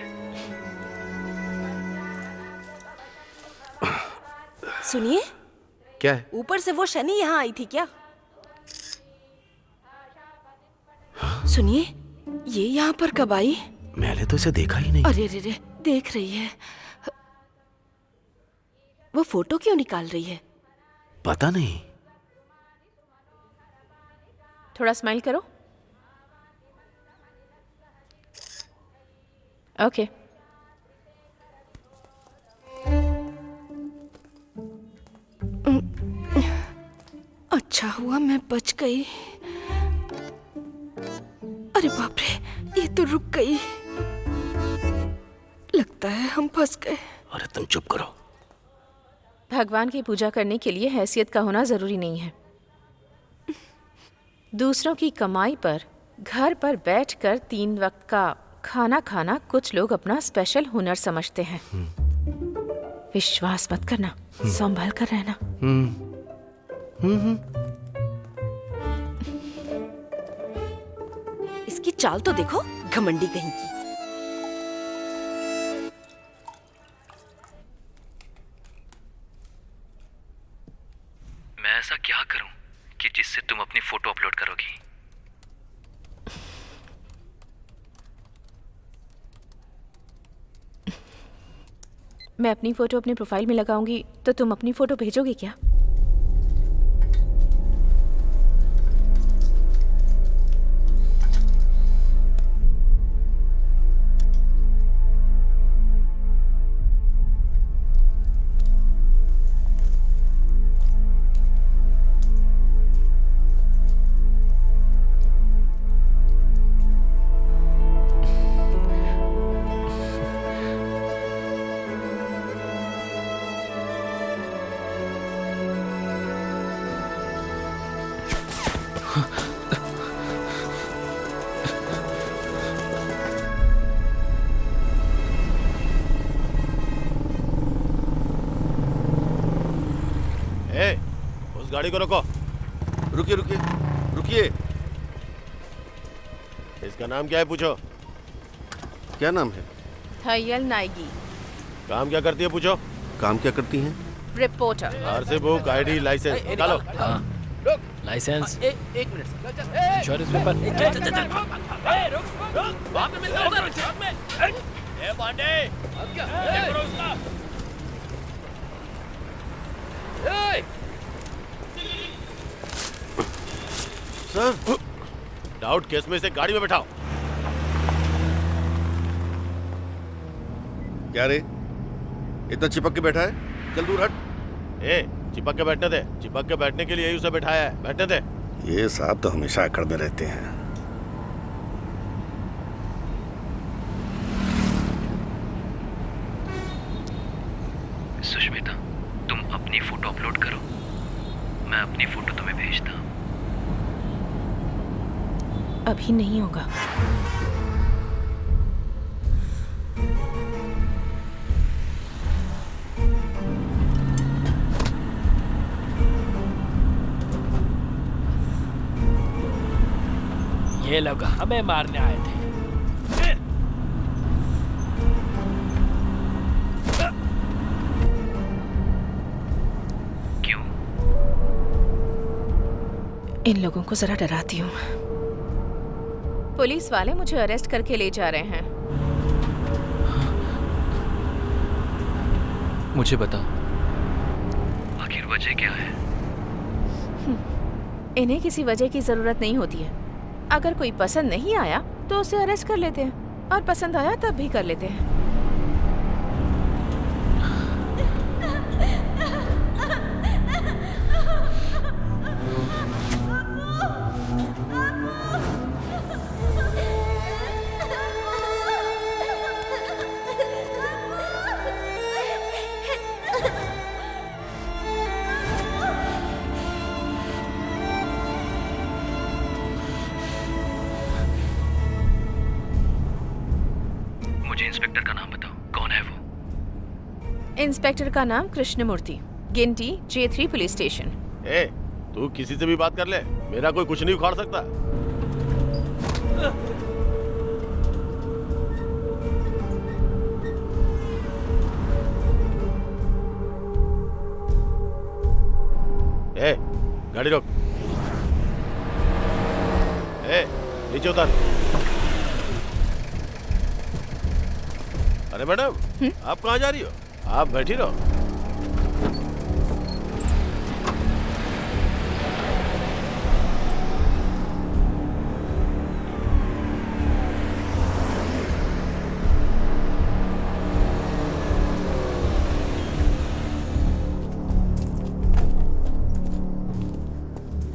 सुनिए, क्या है? ऊपर से वो शनि यहाँ आई थी क्या? सुनिए, ये यहाँ पर कब आई? मैंने तो इसे देखा ही नहीं। अरे रे रे, देख रही है। वो फोटो क्यों निकाल रही है? पता नहीं। थोड़ा स्माइल करो। ओके। अच्छा हुआ मैं बच गई। अरे बाप रे, ये तो रुक गई। लगता है हम फंस गए। अरे तुम चुप करो। भगवान की पूजा करने के लिए हैसियत का होना जरूरी नहीं है। दूसरों की कमाई पर घर पर बैठकर 3 वक्त का खाना खाना कुछ लोग अपना स्पेशल हुनर समझते हैं। विश्वास मत करना, संभल कर रहना। इसकी चाल तो देखो, घमंडी कहीं की। मैं ऐसा क्या करूं कि जिससे तुम अपनी फोटो अपलोड करोगी? मैं अपनी फोटो अपने प्रोफाइल में लगाऊंगी तो तुम अपनी फोटो भेजोगे क्या? उस गाड़ी को रोको। रुकिए रुकिए रुकिए। इसका नाम क्या है पूछो। क्या नाम है? थैयल नाइगी। काम क्या करती है पूछो। काम क्या करती हैं? Reporter. RC book, ID, licence निकालो। लाइसेंस, एक minute. Insurance paper. Sir, doubt case में इसे गाड़ी में बैठाओ। क्या रे, इतना चिपक के बैठा है? चल दूर हट। ए, चिपक के बैठने दे। चिपक के बैठने के लिए ही उसे बैठाया है, बैठने दे। ये साहब तो हमेशा अकड़ में रहते हैं। सुष्मिता, तुम अपनी फोटो अपलोड करो, मैं अपनी फोटो तुम्हें भेजता हूँ। अभी नहीं होगा। ये लोग हमें मारने आए थे। क्यों? इन लोगों को जरा डराती हूँ। पुलिस वाले मुझे अरेस्ट करके ले जा रहे हैं। मुझे बताओ, आखिर वजह क्या है? इन्हें किसी वजह की जरूरत नहीं होती है। अगर कोई पसंद नहीं आया तो उसे अरेस्ट कर लेते हैं, और पसंद आया तब भी कर लेते हैं। मुझे इंस्पेक्टर का नाम बताओ, कौन है वो? इंस्पेक्टर का नाम कृष्णमूर्ति, गिनटी J3 पुलिस स्टेशन। ए, तू किसी से भी बात कर ले, मेरा कोई कुछ नहीं उखाड़ सकता। ए, गाड़ी रोक। ए, नीचे उतर। अरे मैडम, आप कहाँ जा रही हो? आप बैठी रहो।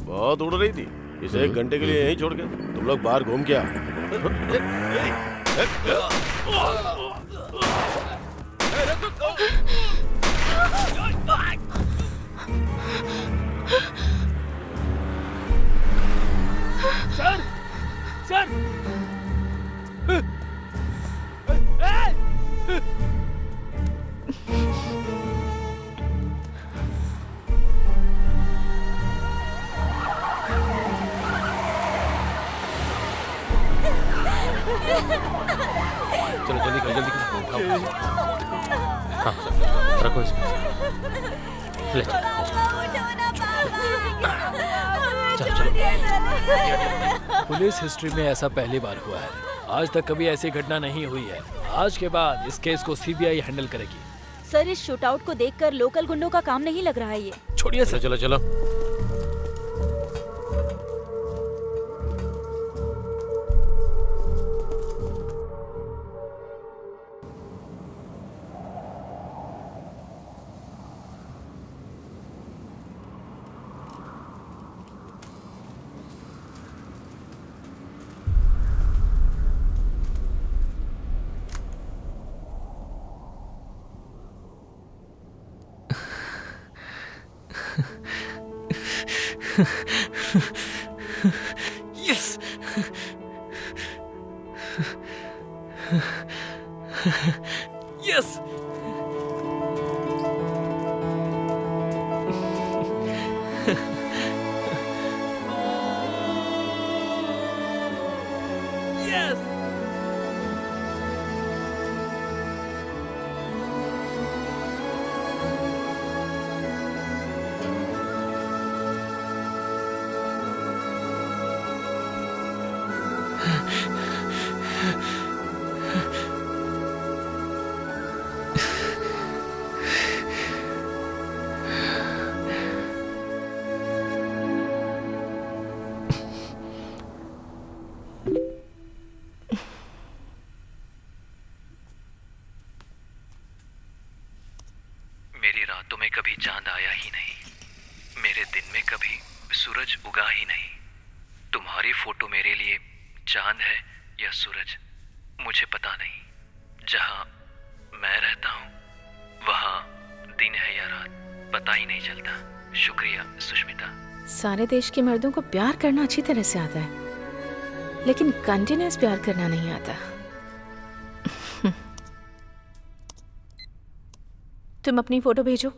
बहुत उड़ रही थी, इसे 1 घंटे के लिए यहीं छोड़ के तुम लोग बाहर घूम के आओ। सर, सर, चलो जल्दी करो, जल्दी करो। उठाओ। हाँ सर, रखो इसमें। ले चलो चलो। पुलिस हिस्ट्री में ऐसा पहली बार हुआ है। आज तक कभी ऐसी घटना नहीं हुई है। आज के बाद इस केस को सीबीआई हैंडल करेगी। सर, इस शूटआउट को देखकर लोकल गुंडों का काम नहीं लग रहा है ये। छोड़िए सर। चलो चलो। Yes! Yes! Yes! मेरी रातों में कभी चांद आया ही नहीं, मेरे दिन में कभी सूरज उगा ही नहीं। तुम्हारी फोटो मेरे लिए चांद है या सूरज मुझे पता नहीं। जहां मैं रहता हूं वहां दिन है या रात पता ही नहीं चलता। शुक्रिया सुष्मिता। सारे देश के मर्दों को प्यार करना अच्छी तरह से आता है, लेकिन कंटिन्यूअस प्यार करना नहीं आता। तुम अपनी फोटो भेजो।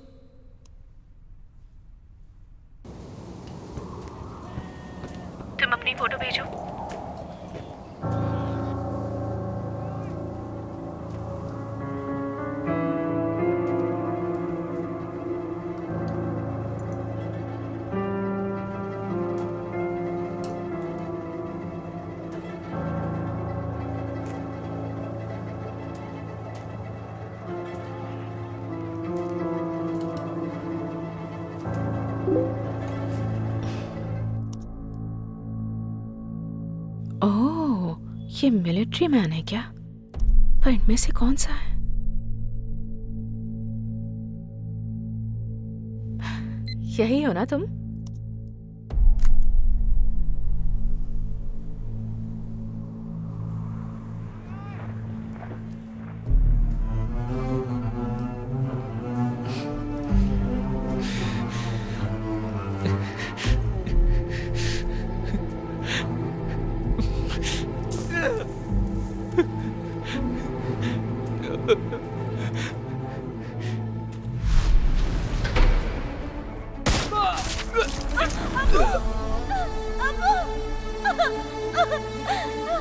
तुम अपनी फोटो भेजो। ये मिलिट्री मैन है क्या? पर इनमें से कौन सा है? यही हो ना तुम?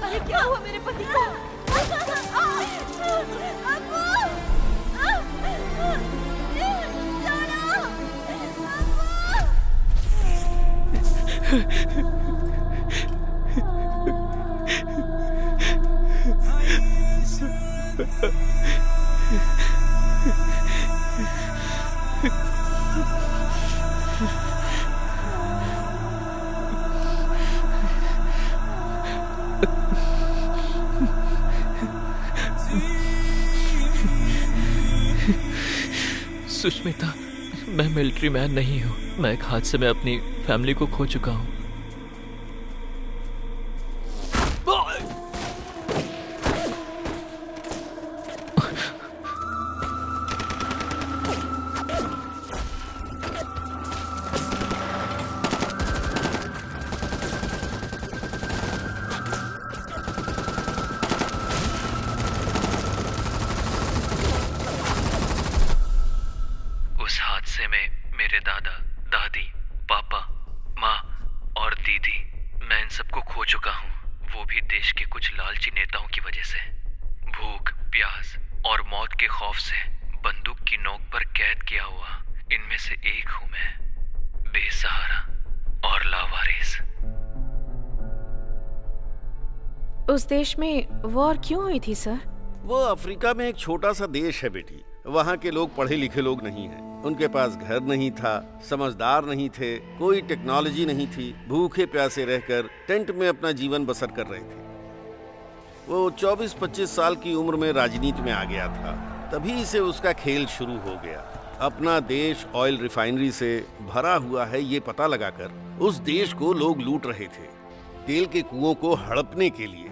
अरे क्या हुआ मेरे पति को? सुष्मिता, मैं मिलिट्री मैन नहीं हूँ। मैं एक हादसे में अपनी फैमिली को खो चुका हूँ। उस हादसे में मेरे दादा, दादी, पापा, माँ और दीदी, मैं इन सबको खो चुका हूँ। वो भी देश के कुछ लालची नेताओं की वजह से। भूख, प्यास और मौत के खौफ से बंदूक की नोक पर कैद किया हुआ इनमें से एक हूँ मैं, बेसहारा और लावारिस। उस देश में वॉर क्यों हुई थी सर? वो अफ्रीका में एक छोटा सा देश है बेटी। वहाँ के लोग पढ़े लिखे लोग नहीं हैं। उनके पास घर नहीं था, समझदार नहीं थे, कोई टेक्नोलॉजी नहीं थी। भूखे प्यासे रहकर टेंट में अपना जीवन बसर कर रहे थे। वो 24-25 साल की उम्र में राजनीति में आ गया था। तभी से उसका खेल शुरू हो गया। अपना देश ऑयल रिफाइनरी से भरा हुआ है ये पता लगाकर उस देश को लोग लूट रहे थे। तेल के कुओं को हड़पने के लिए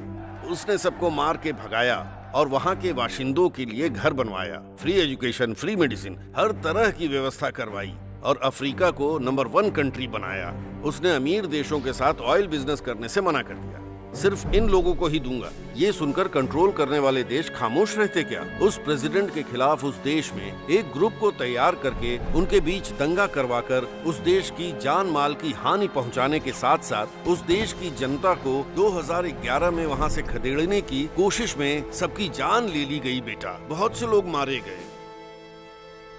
उसने सबको मार के भगाया और वहाँ के बाशिंदों के लिए घर बनवाया। फ्री एजुकेशन, फ्री मेडिसिन, हर तरह की व्यवस्था करवाई और अफ्रीका को नंबर 1 कंट्री बनाया। उसने अमीर देशों के साथ ऑयल बिजनेस करने से मना कर दिया। सिर्फ इन लोगों को ही दूंगा। ये सुनकर कंट्रोल करने वाले देश खामोश रहते क्या? उस प्रेसिडेंट के खिलाफ उस देश में एक ग्रुप को तैयार करके उनके बीच दंगा करवाकर उस देश की जान माल की हानि पहुंचाने के साथ साथ उस देश की जनता को 2011 में वहां से खदेड़ने की कोशिश में सबकी जान ले ली गई बेटा। बहुत से लोग मारे गए।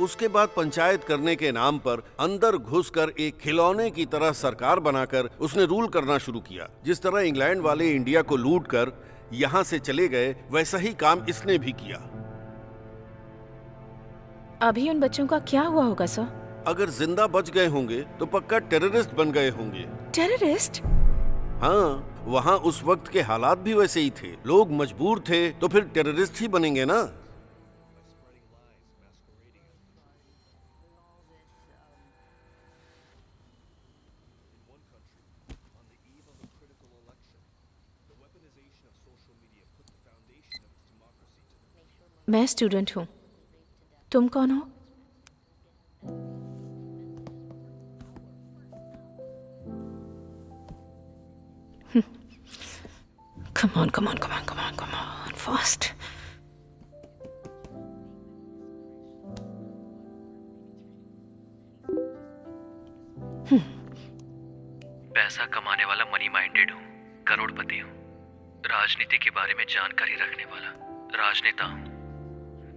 उसके बाद पंचायत करने के नाम पर अंदर घुसकर एक खिलौने की तरह सरकार बनाकर उसने रूल करना शुरू किया। जिस तरह इंग्लैंड वाले इंडिया को लूटकर यहाँ से चले गए, वैसा ही काम इसने भी किया। अभी उन बच्चों का क्या हुआ होगा सर? अगर जिंदा बच गए होंगे तो पक्का टेररिस्ट बन गए होंगे। टेररिस्ट? हाँ, वहाँ उस वक्त के हालात भी वैसे ही थे। लोग मजबूर थे तो फिर टेररिस्ट ही बनेंगे ना। मैं स्टूडेंट हूँ। तुम कौन हो? Come on, come on, come on, come on, come on, fast. पैसा कमाने वाला मनी माइंडेड हूँ, करोड़पति हूँ। राजनीति के बारे में जानकारी रखने वाला राजनेता हूँ।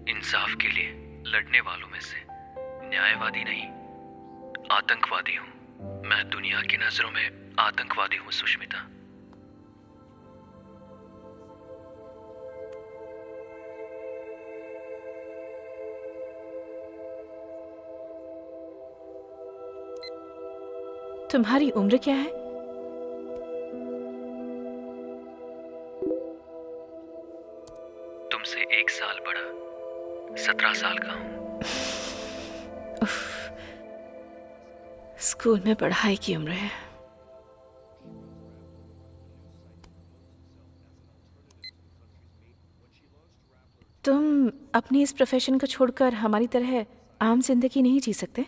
इंसाफ के लिए लड़ने वालों में से न्यायवादी नहीं, आतंकवादी हूँ। मैं दुनिया की नजरों में आतंकवादी हूँ सुष्मिता। तुम्हारी उम्र क्या है? 17 साल का हूँ। स्कूल में पढ़ाई की उम्र है। तुम अपनी इस प्रोफेशन को छोड़कर हमारी तरह आम जिंदगी नहीं जी सकते?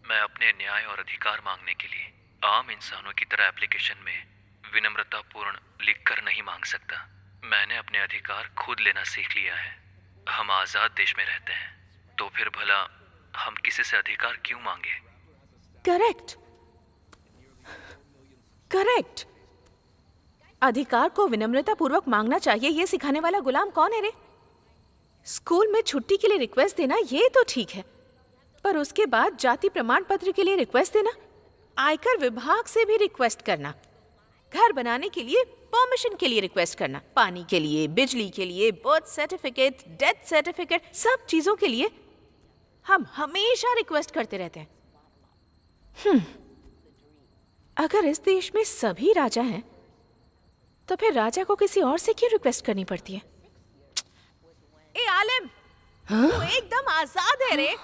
मैं अपने न्याय और अधिकार मांगने के लिए आम इंसानों की तरह एप्लीकेशन में विनम्रतापूर्ण लिखकर नहीं मांग सकता। मैंने अपने अधिकार खुद लेना सीख लिया है। हम आजाद देश में रहते हैं, तो फिर भला हम किसी से अधिकार क्यों मांगे? Correct, correct. अधिकार को विनम्रता पूर्वक मांगना चाहिए, ये सिखाने वाला गुलाम कौन है रे? स्कूल में छुट्टी के लिए रिक्वेस्ट देना ये तो ठीक है, पर उसके बाद जाति प्रमाण पत्र के लिए रिक्वेस्ट देना, आयकर विभाग से भी रिक्वेस्ट करना, घर बनाने के लिए परमिशन के लिए रिक्वेस्ट करना, पानी के लिए, बिजली के लिए, बर्थ सर्टिफिकेट, डेथ सर्टिफिकेट, सब चीजों के लिए हम हमेशा रिक्वेस्ट करते रहते हैं। अगर इस देश में सभी राजा हैं, तो फिर राजा को किसी और से क्यों रिक्वेस्ट करनी पड़ती है? ए आलिम, तू एकदम आजाद है रे।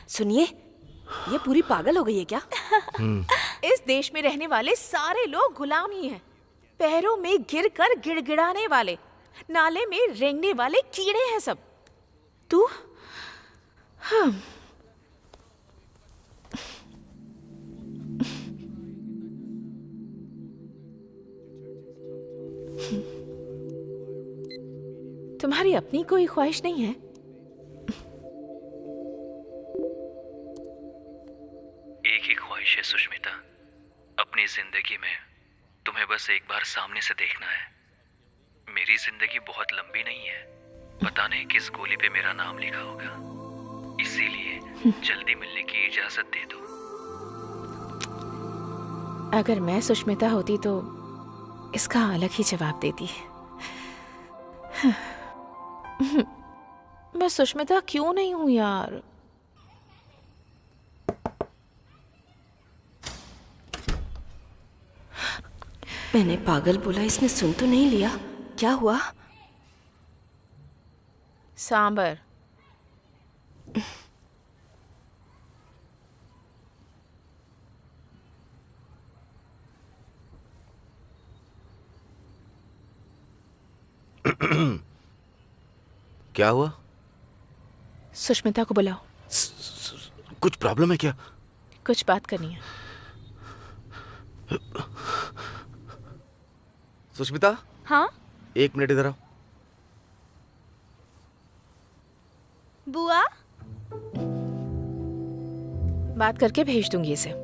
सुनिए, ये पूरी पागल हो गई है क्या? इस देश में रहने वाले सारे लोग गुलाम ही हैं। पैरों में गिरकर गिड़गिड़ाने वाले, नाले में रेंगने वाले कीड़े हैं सब। तू तुम्हारी अपनी कोई ख्वाहिश नहीं है? एक ही ख्वाहिश है सुष्मिता, अपनी जिंदगी में तुम्हें बस एक बार सामने से देखना है। मेरी जिंदगी बहुत लंबी नहीं है, पता नहीं किस गोली पे मेरा नाम लिखा होगा, इसीलिए जल्दी मिलने की इजाजत दे दो। अगर मैं सुष्मिता होती तो इसका अलग ही जवाब देती। मैं सुष्मिता क्यों नहीं हूं यार? मैंने पागल बोला, इसने सुन तो नहीं लिया। क्या हुआ? सांबर। क्या हुआ? सुष्मिता को बुलाओ। कुछ प्रॉब्लम है क्या? कुछ बात करनी है। सुष्मिता, हाँ एक मिनट इधर आओ। बुआ, बात करके भेज दूंगी इसे।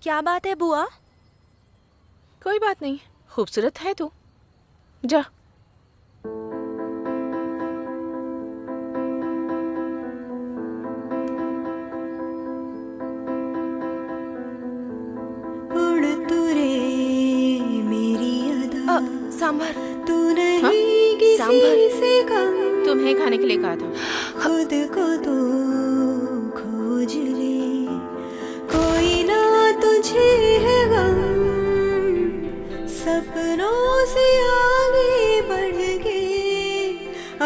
क्या बात है बुआ? कोई बात नहीं, खूबसूरत है तू। जा। सांभर, तू नहीं किसी से कम, तुम्हें खाने के लिए कहा था। खुद को तो खोज ले, कोई ना तुझे है गम, सपनों से आगे बढ़ के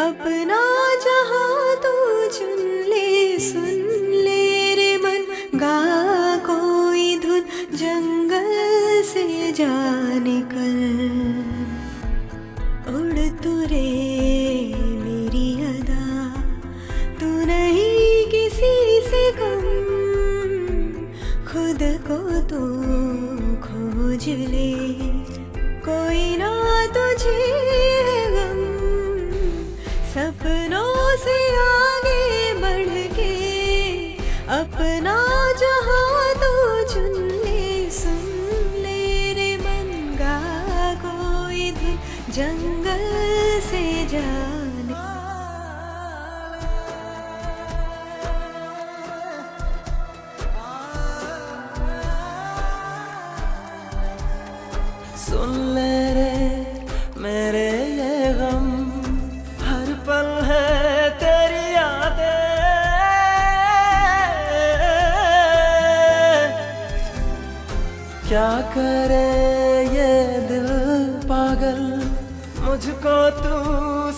अपना जहां तू चुन ले। सुन ले रे मन, गा कोई धुन, जंगल से जा निकल, उड़ तू रे मेरी अदा, तू नहीं किसी से कम, खुद को तो खोज ले, कोई ना तुझे गम, सपनों से आगे बढ़ के अपना जहां तू चुन ले। सुन ले रे मन, गा कोई धुन, जंगल से जाने। सुन ले रे मेरे ये गम, हर पल है तेरी यादें। क्या करे ये दिल पागल, मुझको तू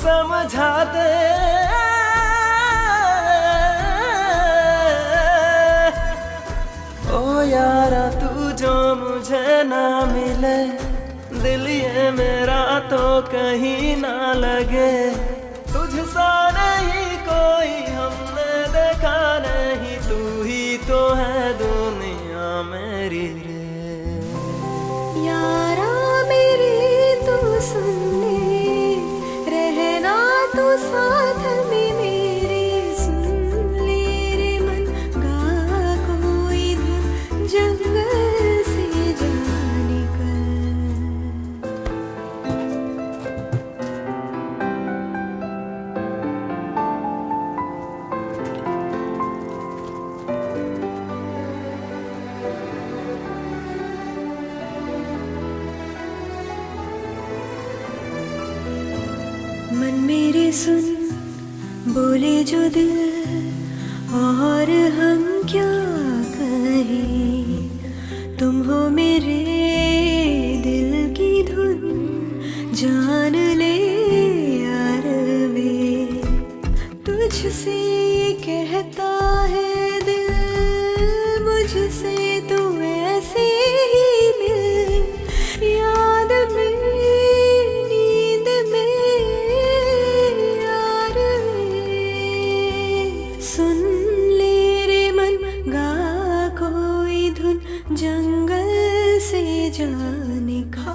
समझा दे। ओ यारा तू जो मुझे ना मिले, दिल ये मेरा तो कहीं ना लगे। तुझसा नहीं कोई हमने देखा नहीं, तू ही तो है दुनिया मेरी रे। यारा मेरे तू सुन ले, रहना तू साथ में मेरे। सुन ले रे मन गा कोई धुन, जंगल से जा निकल। मन मेरे सुन बोले जो दिल, और हम क्या कहें। तुम हो मेरे दिल की धुन, जान ले यार वे। तुझसे कहता है दिल, मुझसे तू ऐसे ही मिल। याद में नींद में यार वे। सुन ले रे मन गा कोई धुन, जंगल से जा निकल।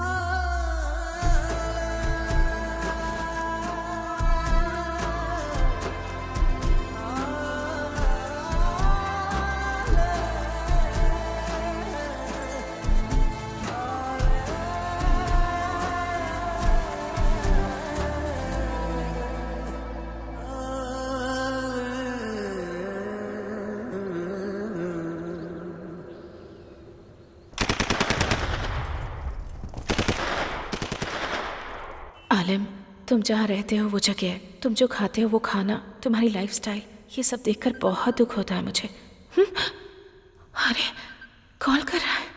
आलिम, तुम जहाँ रहते हो वो जगह, तुम जो खाते हो वो खाना, तुम्हारी लाइफस्टाइल, ये सब देखकर बहुत दुख होता है मुझे। अरे कॉल कर रहा है।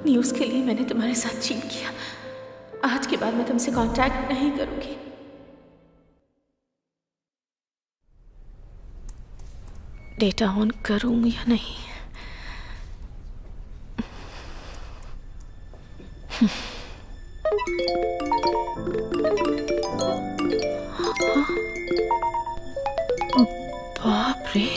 न्यूज़ के लिए मैंने तुम्हारे साथ चीट किया। आज के बाद मैं तुमसे कांटेक्ट नहीं करूंगी। डेटा ऑन करूं या नहीं? बाप रे,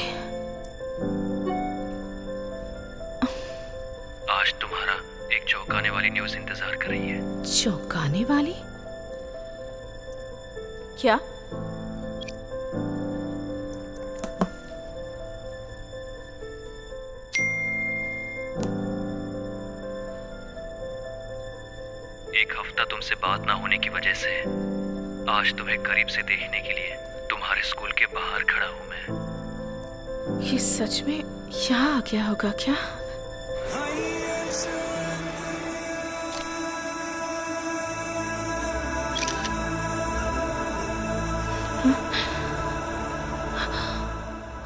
आज तुम्हारा एक चौंकाने वाली न्यूज़ इंतजार कर रही है। चौंकाने वाली? क्या? एक हफ्ता तुमसे बात ना होने की वजह से आज तुम्हें करीब से देखने के लिए तुम्हारे स्कूल के बाहर खड़ा हूं मैं। ये सच में यहाँ आ गया होगा क्या?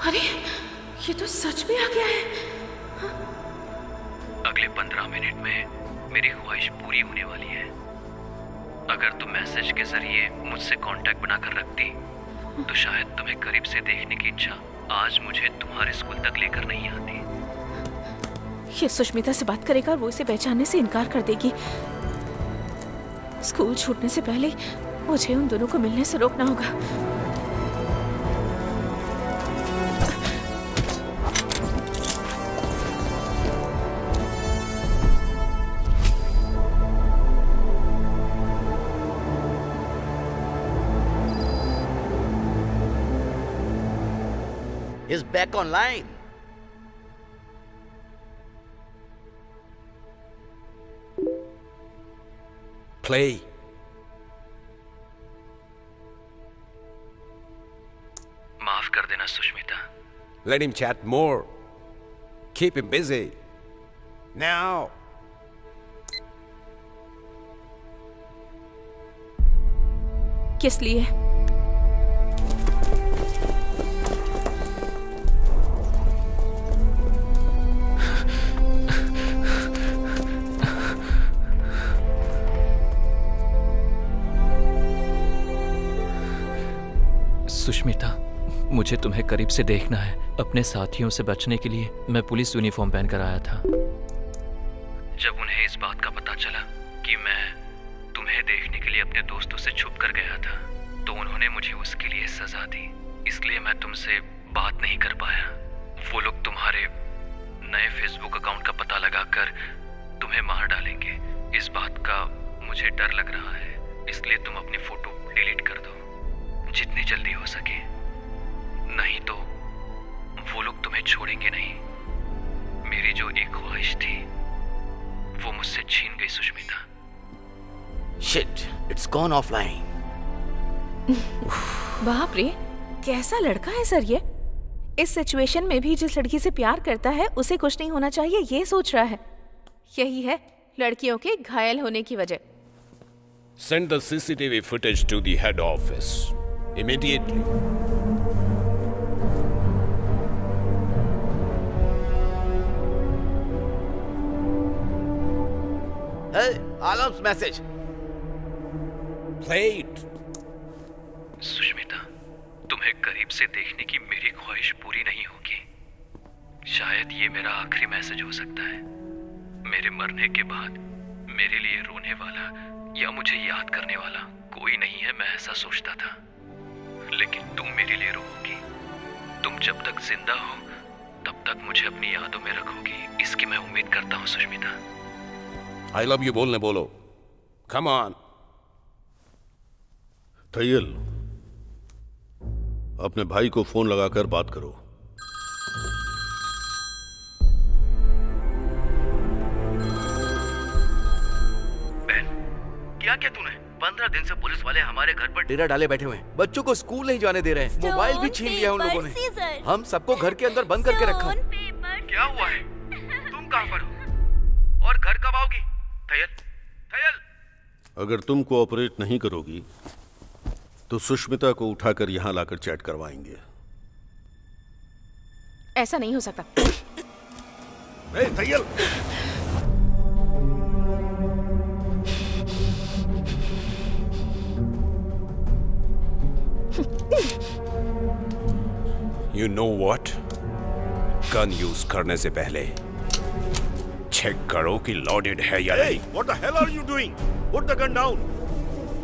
अरे ये तो सच में आ गया है। अगले 15 मिनट में मेरी ख्वाहिश पूरी होने वाली है। अगर तुम मैसेज के जरिए मुझसे कांटेक्ट बनाकर रखती तो शायद तुम्हें करीब से देखने की इच्छा आज मुझे तुम्हारे स्कूल तक लेकर नहीं आती। ये सुष्मिता से बात करेगा और वो इसे पहचानने से इनकार कर देगी। स्कूल छूटने से पहले मुझे उन दोनों को मिलने से रोकना होगा। is back online. Play. माफ कर देना Sushmita. Let him chat more. Keep him busy. Now. किस लिए? सुष्मिता, मुझे तुम्हें करीब से देखना है। अपने साथियों से बचने के लिए मैं पुलिस यूनिफॉर्म पहनकर आया था। जब उन्हें इस बात का पता चला कि मैं तुम्हें देखने के लिए अपने दोस्तों से छुप कर गया था, तो उन्होंने मुझे उसके लिए सजा दी। इसलिए मैं तुमसे बात नहीं कर पाया। वो लोग तुम्हारे नए फेसबुक अकाउंट का पता लगाकर तुम्हें मार डालेंगे। इस बात का मुझे डर लग रहा है, इसलिए तुम अपनी फोटो डिलीट कर दो जितनी जल्दी हो सके, नहीं तो वो लोग तुम्हें छोड़ेंगे नहीं। मेरी जो एक ख्वाहिश थी वो मुझसे छीन गई Sushmita. Shit, it's gone offline. बाप रे, कैसा लड़का है सर ये। इस सिचुएशन में भी जिस लड़की से प्यार करता है उसे कुछ नहीं होना चाहिए, ये सोच रहा है। यही है लड़कियों के घायल होने की वजह। Send the CCTV footage to the head office immediately. Hey, Alam's message. Play it. Sushmita, तुम्हें करीब से देखने की मेरी ख्वाहिश पूरी नहीं होगी। शायद ये मेरा आखिरी मैसेज हो सकता है। मेरे मरने के बाद मेरे लिए रोने वाला या मुझे याद करने वाला कोई नहीं है, मैं ऐसा सोचता था। लेकिन तुम मेरे लिए रोओगी। तुम जब तक जिंदा हो तब तक मुझे अपनी यादों में रखोगी, इसकी मैं उम्मीद करता हूँ सुष्मिता। I love you बोलने बोलो। Come on. तैयल, अपने भाई को फोन लगाकर बात करो। क्या क्या तूने? 15 दिन से पुलिस वाले हमारे घर पर डेरा डाले बैठे हुए हैं। बच्चों को स्कूल नहीं जाने दे रहे हैं। मोबाइल भी छीन लिया उन लोगों ने। हम सबको घर के अंदर बंद करके रखा। क्या हुआ है? तुम कहाँ पर हो? और घर कब आओगी? तैयल, तैयल। अगर तुम कोऑपरेट नहीं करोगी तो सुष्मिता को उठाकर यहां लाकर चैट करवाएंगे। ऐसा नहीं हो सकता। तैयल, You know what? Gun use करने से पहले चेक करो कि लोडेड है या नहीं। What the hell are you doing? Put the gun down.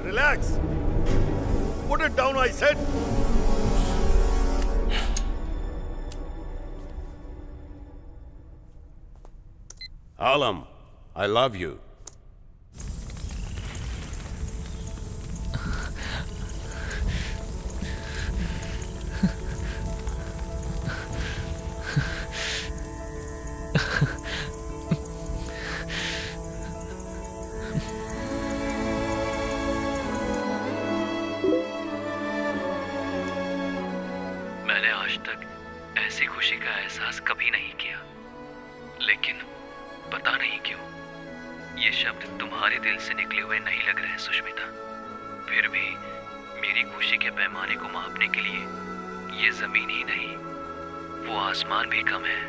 Relax. Put it down, I said. Alam, I love you. मैंने आज तक ऐसी खुशी का एहसास कभी नहीं किया, लेकिन पता नहीं क्यों ये शब्द तुम्हारे दिल से निकले हुए नहीं लग रहे सुष्मिता। फिर भी मेरी खुशी के पैमाने को मापने के लिए ये जमीन ही नहीं, वो आसमान भी कम है।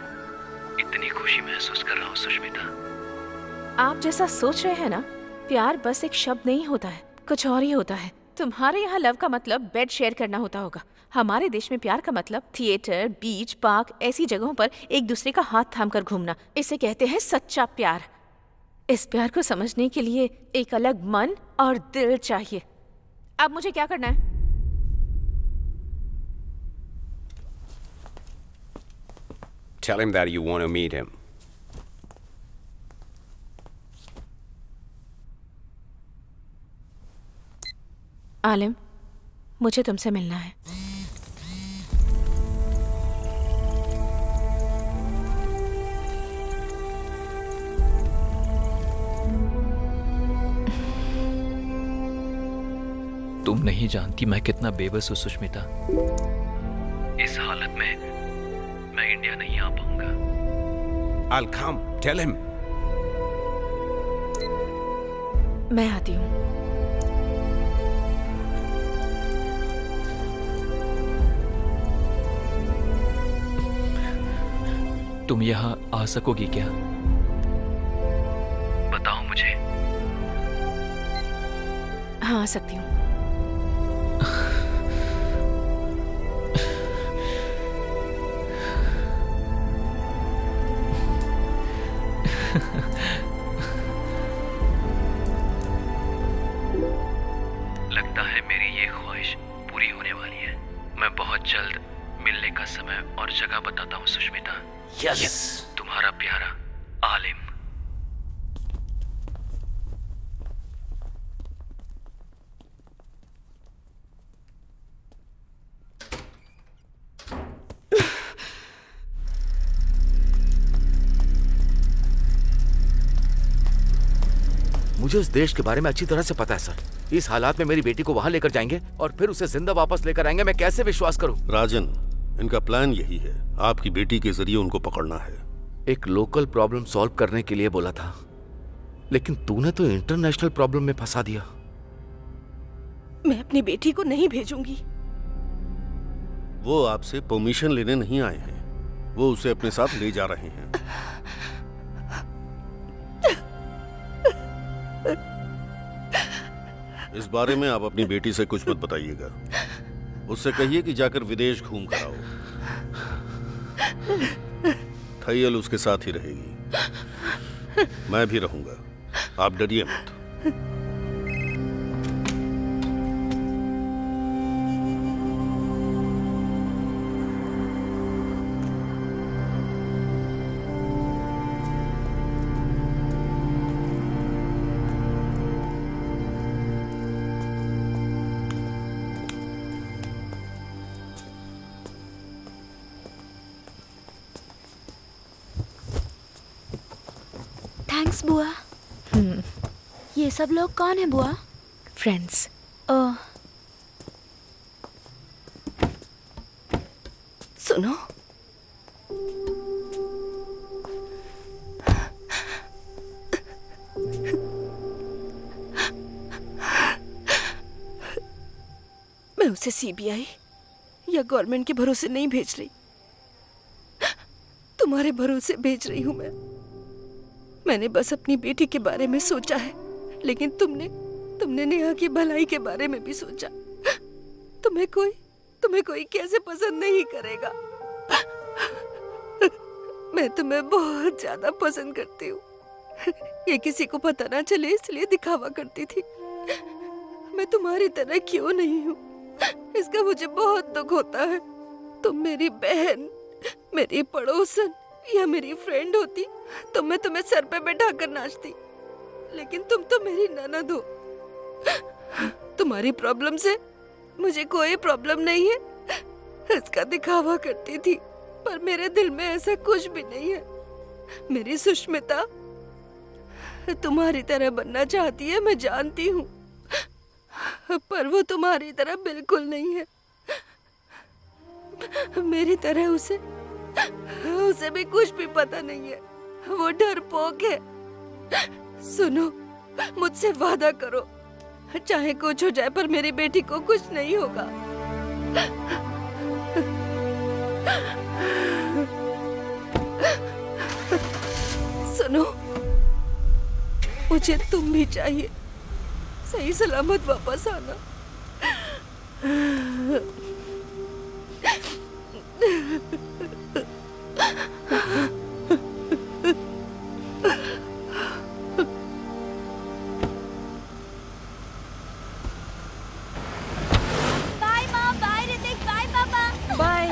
इतनी खुशी महसूस कर रहा हूँ सुष्मिता। आप जैसा सोच रहे हैं ना, प्यार बस एक शब्द नहीं होता है, कुछ और ही होता है। तुम्हारे यहाँ लव का मतलब बेड शेयर करना होता होगा। हमारे देश में प्यार का मतलब थिएटर, बीच, पार्क ऐसी जगहों पर एक दूसरे का हाथ थामकर घूमना। इसे कहते हैं सच्चा प्यार। इस प्यार को समझने के लिए एक अलग मन और दिल चाहिए। अब मुझे क्या करना है? Tell him that you want to meet him. आलिम, मुझे तुमसे मिलना है। तुम नहीं जानती मैं कितना बेबस हूँ सुष्मिता। इस हालत में मैं इंडिया नहीं आ पाऊंगा। I'll come. Tell him. मैं आती हूँ। तुम यहाँ आ सकोगी क्या? बताओ मुझे। हाँ, आ सकती हूँ। लगता है मेरी ये ख्वाहिश पूरी होने वाली है। मैं बहुत जल्द मिलने का समय और जगह बताता हूँ सुष्मिता। यस। तुम्हारा प्यारा आलिम। मुझे इस देश के बारे में अच्छी तरह से पता है सर। इस हालात में मेरी बेटी को वहां लेकर जाएंगे और फिर उसे जिंदा वापस लेकर आएंगे। मैं कैसे विश्वास करूं? राजन, इनका प्लान यही है, आपकी बेटी के जरिए उनको पकड़ना है। एक लोकल प्रॉब्लम सॉल्व करने के लिए बोला था, लेकिन तूने तो इंटरनेशनल प्रॉब्लम में फंसा दिया। मैं अपनी बेटी को नहीं भेजूंगी। वो आपसे परमिशन लेने नहीं आए हैं, वो उसे अपने साथ ले जा रहे हैं। इस बारे में आप अपनी बेटी से कुछ मत बताइएगा। उससे कहिए कि जाकर विदेश घूम कर आओ। थैयल उसके साथ ही रहेगी, मैं भी रहूंगा। आप डरिए मत। थैंक्स बुआ। ये सब लोग कौन है बुआ? फ्रेंड्स। ओह, सुनो, मैं उसे सीबीआई या गवर्नमेंट के भरोसे नहीं भेज रही, तुम्हारे भरोसे भेज रही हूं मैं। मैंने बस अपनी बेटी के बारे में सोचा है, लेकिन तुमने नेहा की भलाई के बारे में भी सोचा। तुम्हें कोई कैसे पसंद नहीं करेगा? मैं तुम्हें बहुत ज्यादा पसंद करती हूँ। ये किसी को पता ना चले इसलिए दिखावा करती थी। मैं तुम्हारी तरह क्यों नहीं हूँ, इसका मुझे बहुत दुख होता है। तुम मेरी बहन, मेरी पड़ोसन या मेरी फ्रेंड होती तो मैं तुम्हें सर पे बैठा कर नाचती, लेकिन तुम तो मेरी ननद हो। तुम्हारी प्रॉब्लम से मुझे कोई प्रॉब्लम नहीं है, इसका दिखावा करती थी, पर मेरे दिल में ऐसा कुछ भी नहीं है। मेरी सुष्मिता तुम्हारी तरह बनना चाहती है, मैं जानती हूँ, पर वो तुम्हारी तरह बिल्कुल नहीं है। मेरी तरह उसे भी कुछ भी पता नहीं है, वो डरपोक है। सुनो, मुझसे वादा करो, चाहे कुछ हो जाए पर मेरी बेटी को कुछ नहीं होगा। सुनो, मुझे तुम भी चाहिए, सही सलामत वापस आना। बाय माँ, बाय ऋतिक, बाय पापा। बाय।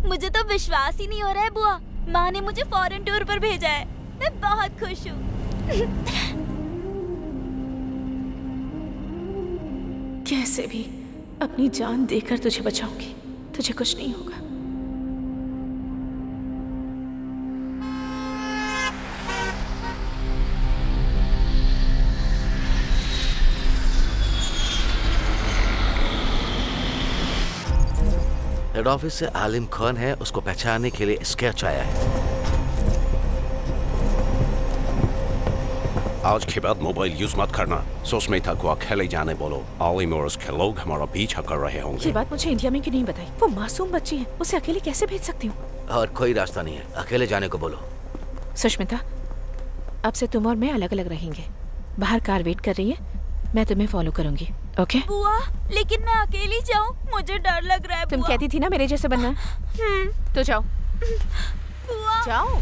मुझे तो विश्वास ही नहीं हो रहा है बुआ, माँ ने मुझे फॉरेन टूर पर भेजा है। मैं बहुत खुश हूँ। कैसे भी अपनी जान देकर तुझे बचाऊंगी, तुझे कुछ नहीं होगा। हेड ऑफिस से आलिम खान है, उसको पहचानने के लिए स्केच आया है। आज के बाद मोबाइल यूज मत करना। सुष्मिता को अकेले जाने बोलो। आलिम और उसके लोग हमारा पीछा कर रहे होंगे। ये बात मुझे इंडिया में क्यों नहीं बताई? वो मासूम बच्ची है, उसे अकेले कैसे भेज सकती हूँ? और कोई रास्ता नहीं है, अकेले जाने को बोलो। सुष्मिता, अब से तुम और मैं अलग अलग रहेंगे। बाहर कार वेट कर रही है, मैं तुम्हें फॉलो करूंगी। ओके? बुआ, लेकिन मैं अकेली जाऊं, मुझे डर लग रहा है। तुम कहती थी ना मेरे जैसे बनना। तो जाओ। बुआ, जाओ।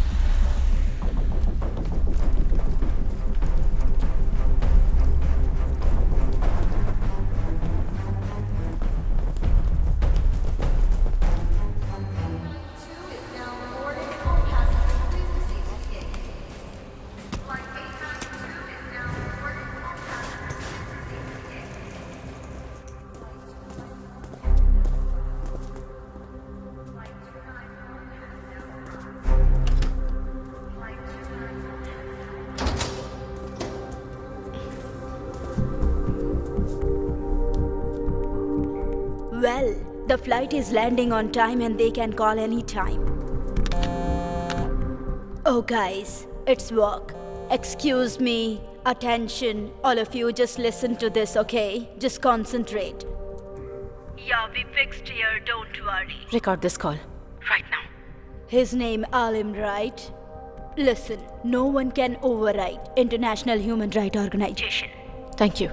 well, the flight is landing on time and they can call any time. Oh guys, it's work. Excuse me. Attention, all of you, just listen to this, okay? Just concentrate. Yeah, we fixed here, don't worry. Record this call right now. His name Alim, right? Listen, no one can override International Human Rights Organization. Thank you.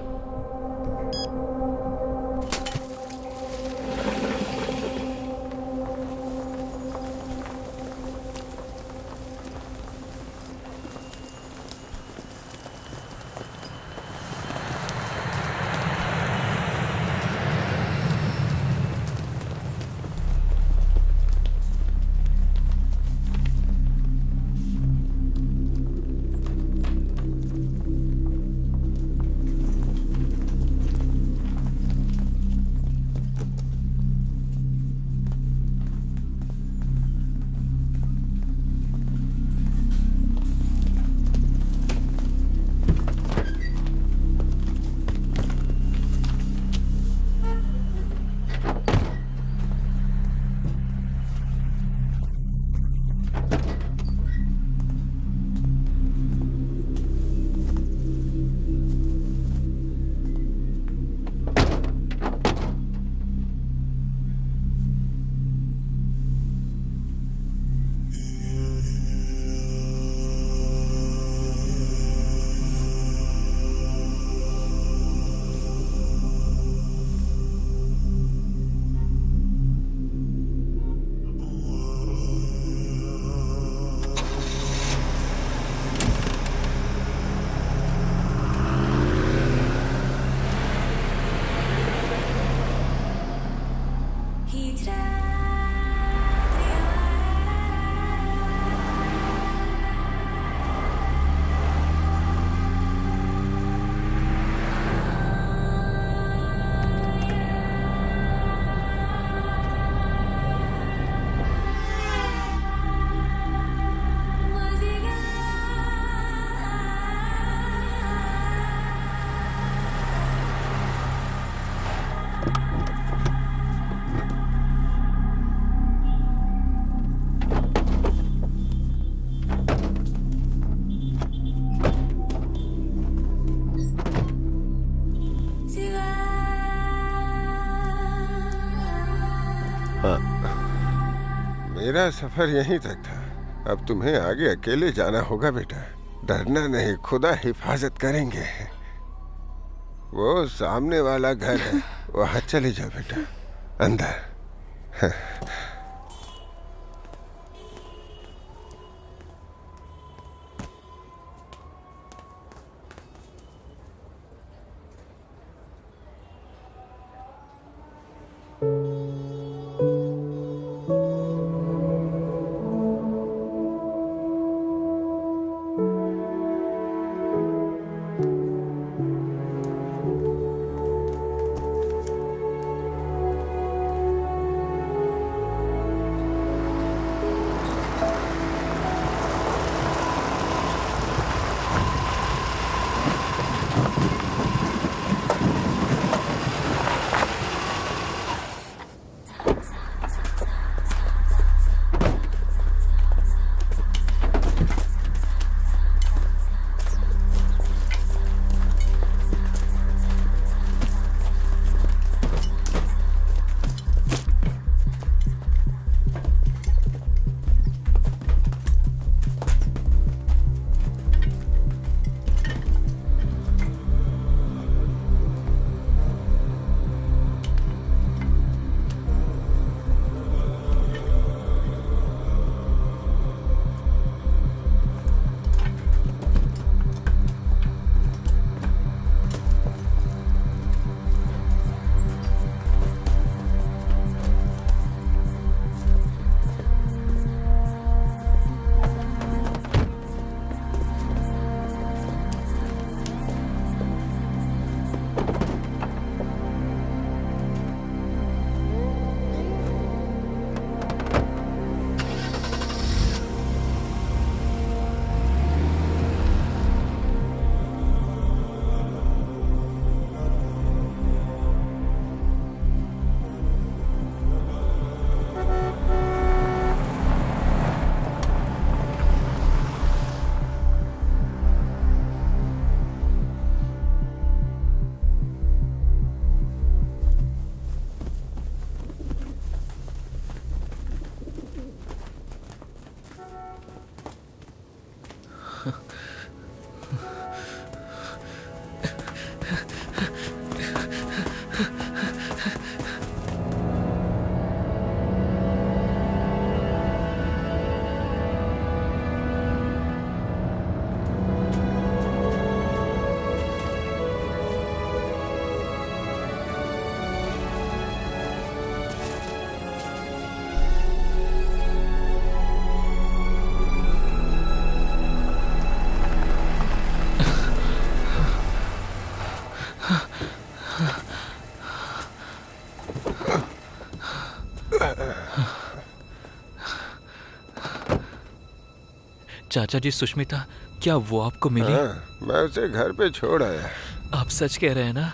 मेरा सफर यहीं तक था। अब तुम्हें आगे अकेले जाना होगा बेटा। डरना नहीं, खुदा हिफाजत करेंगे। वो सामने वाला घर है, वहां चले जाओ बेटा, अंदर। चाचा जी, सुष्मिता, क्या वो आपको मिली? हाँ, मैं उसे घर पे छोड़ आया। आप सच कह रहे हैं ना?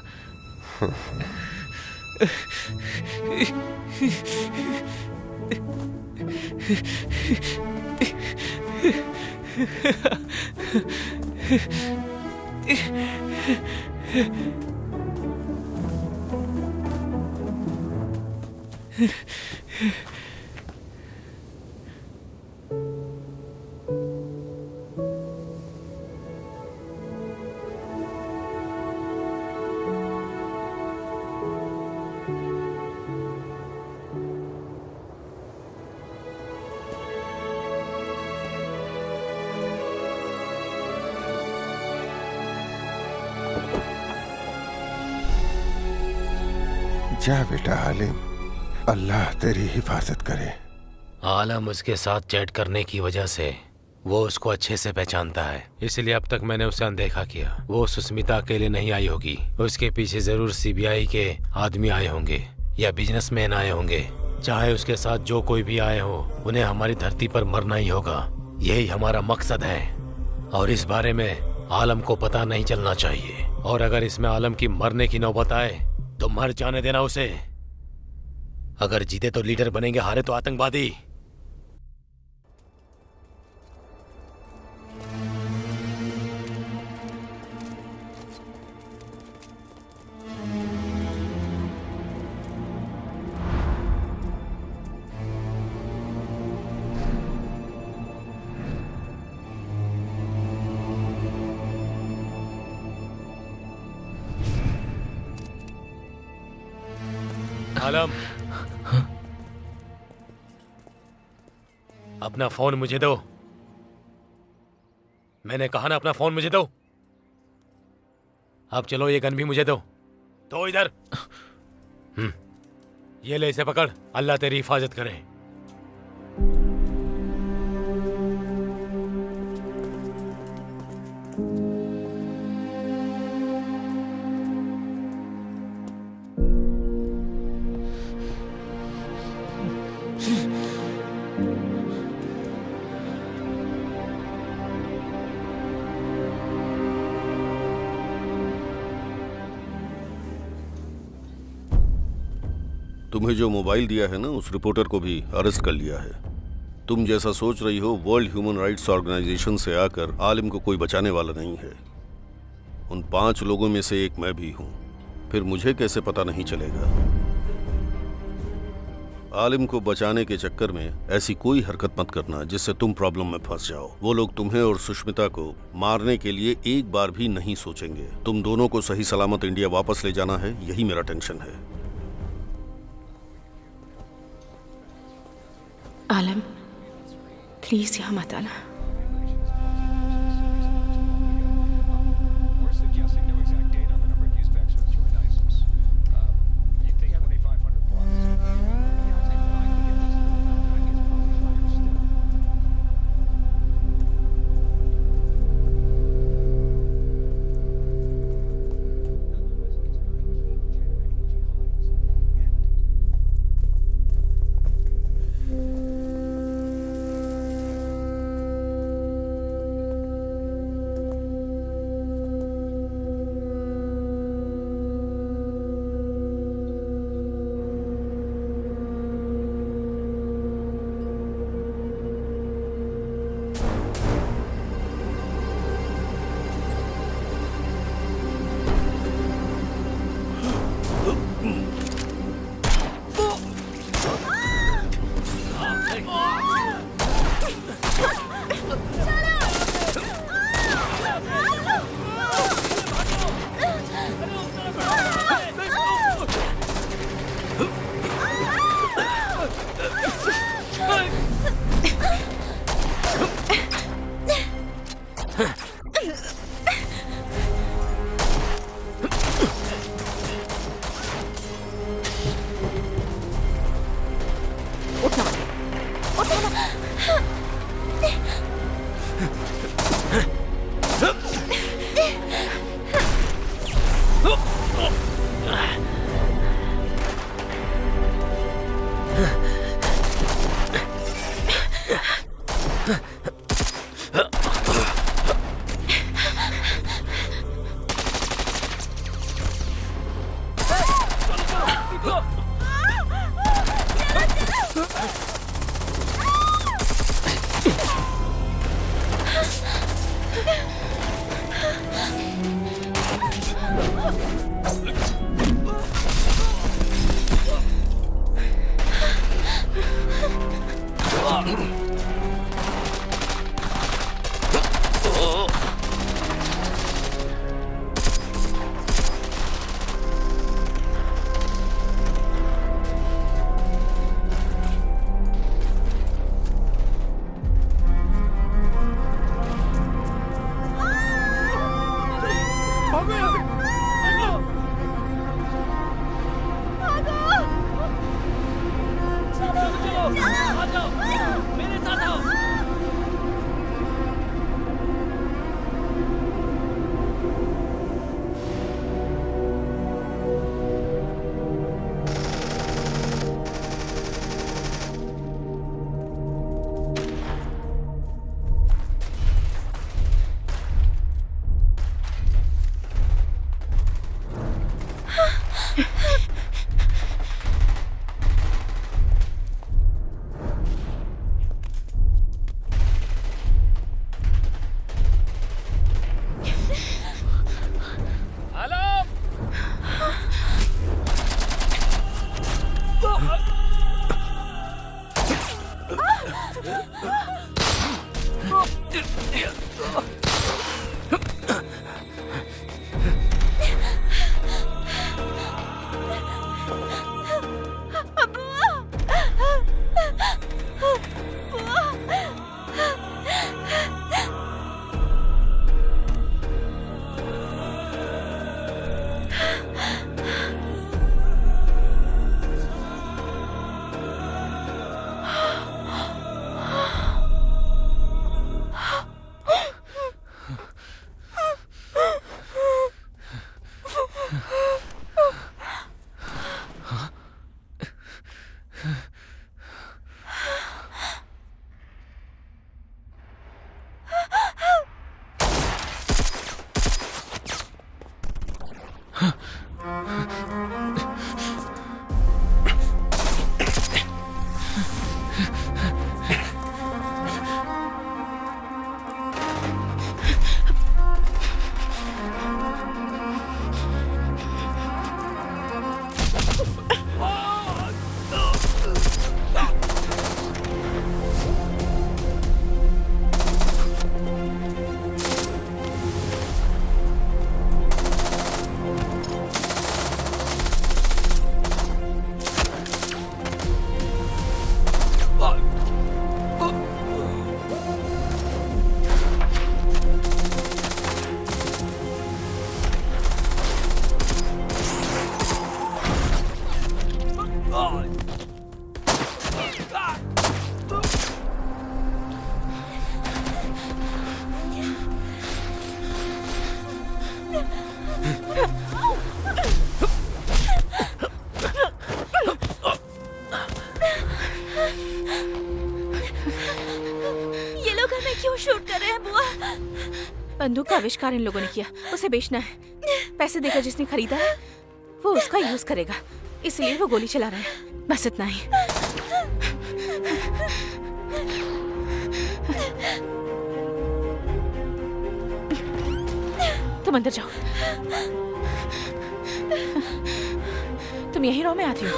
जा बेटा आलिम, अल्लाह तेरी हिफाजत करे। आलम उसके साथ चैट करने की वजह से वो उसको अच्छे से पहचानता है, इसलिए अब तक मैंने उसे अनदेखा किया। वो सुष्मिता अकेले नहीं आई होगी, उसके पीछे जरूर सीबीआई के आदमी आए होंगे या बिजनेसमैन आए होंगे। चाहे उसके साथ जो कोई भी आए हो, उन्हें हमारी धरती पर मरना ही होगा। यही हमारा मकसद है और इस बारे में आलम को पता नहीं चलना चाहिए। और अगर इसमें आलम की मरने की नौबत आए तो मर जाने देना उसे। अगर जीते तो लीडर बनेंगे, हारे तो आतंकवादी। आलम, अपना फोन मुझे दो। मैंने कहा ना, अपना फोन मुझे दो। अब चलो, ये गन भी मुझे दो। तो इधर ये ले, इसे पकड़। अल्लाह तेरी हिफाजत करे। तुम्हें जो मोबाइल दिया है ना, उस रिपोर्टर को भी अरेस्ट कर लिया है। तुम जैसा सोच रही हो, वर्ल्ड ह्यूमन राइट्स ऑर्गेनाइजेशन से आकर आलिम को कोई बचाने वाला नहीं है। उन 5 लोगों में से एक मैं भी हूं। फिर मुझे कैसे पता नहीं चलेगा? आलिम को बचाने के चक्कर में ऐसी कोई हरकत मत करना जिससे तुम प्रॉब्लम में फंस जाओ। वो लोग तुम्हें और सुष्मिता को मारने के लिए एक बार भी नहीं सोचेंगे। तुम दोनों को सही सलामत इंडिया वापस ले जाना है, यही मेरा टेंशन है। आलम, प्लीज यहाँ मत आना। ये लोग हमें क्यों शूट कर रहे हैं बुआ? बंदूक का आविष्कार इन लोगों ने किया, उसे बेचना है। पैसे देकर जिसने खरीदा है वो उसका यूज करेगा, इसलिए वो गोली चला रहे हैं। बस इतना ही। तुम अंदर जाओ। तुम यहीं रहो, मैं आती हूँ।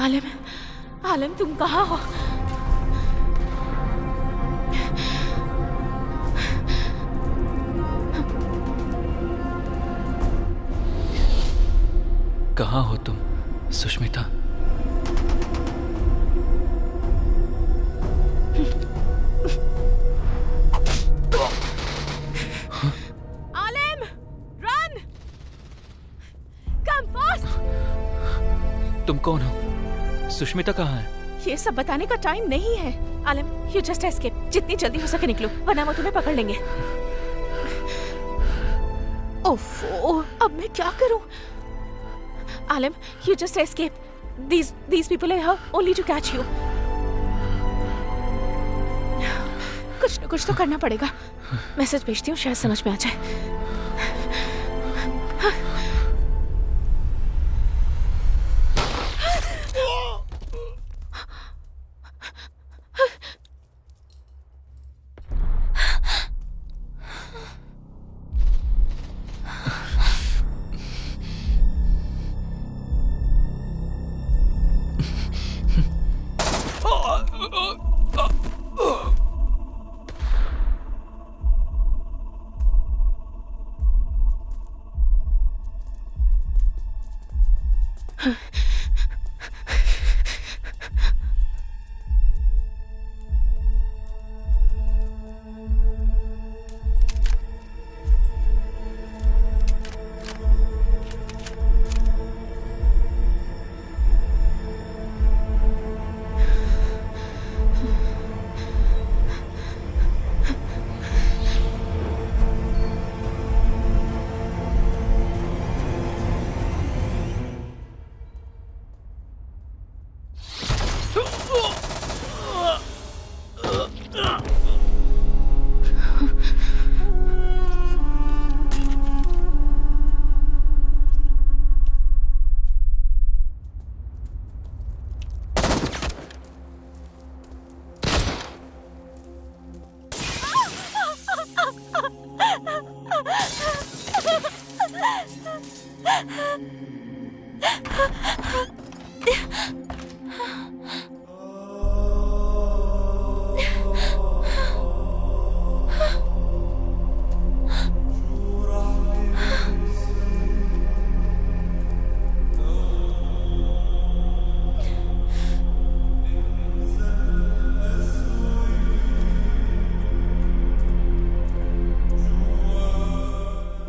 आलम, आलम तुम कहाँ हो? कहाँ हो तुम सुष्मिता? आलम, रन! Come fast! तुम कौन हो? सुष्मिता कहाँ है? ये सब बताने का टाइम नहीं है। आलम, यू जस्ट एस्केप। जितनी जल्दी हो सके निकलो, वरना वो तुम्हें पकड़ लेंगे। ओफो, अब मैं क्या करूं? आलम, you just escape. These people are here only to catch you. कुछ न कुछ तो करना पड़ेगा। मैसेज भेजती हूँ, शायद समझ में आ जाए।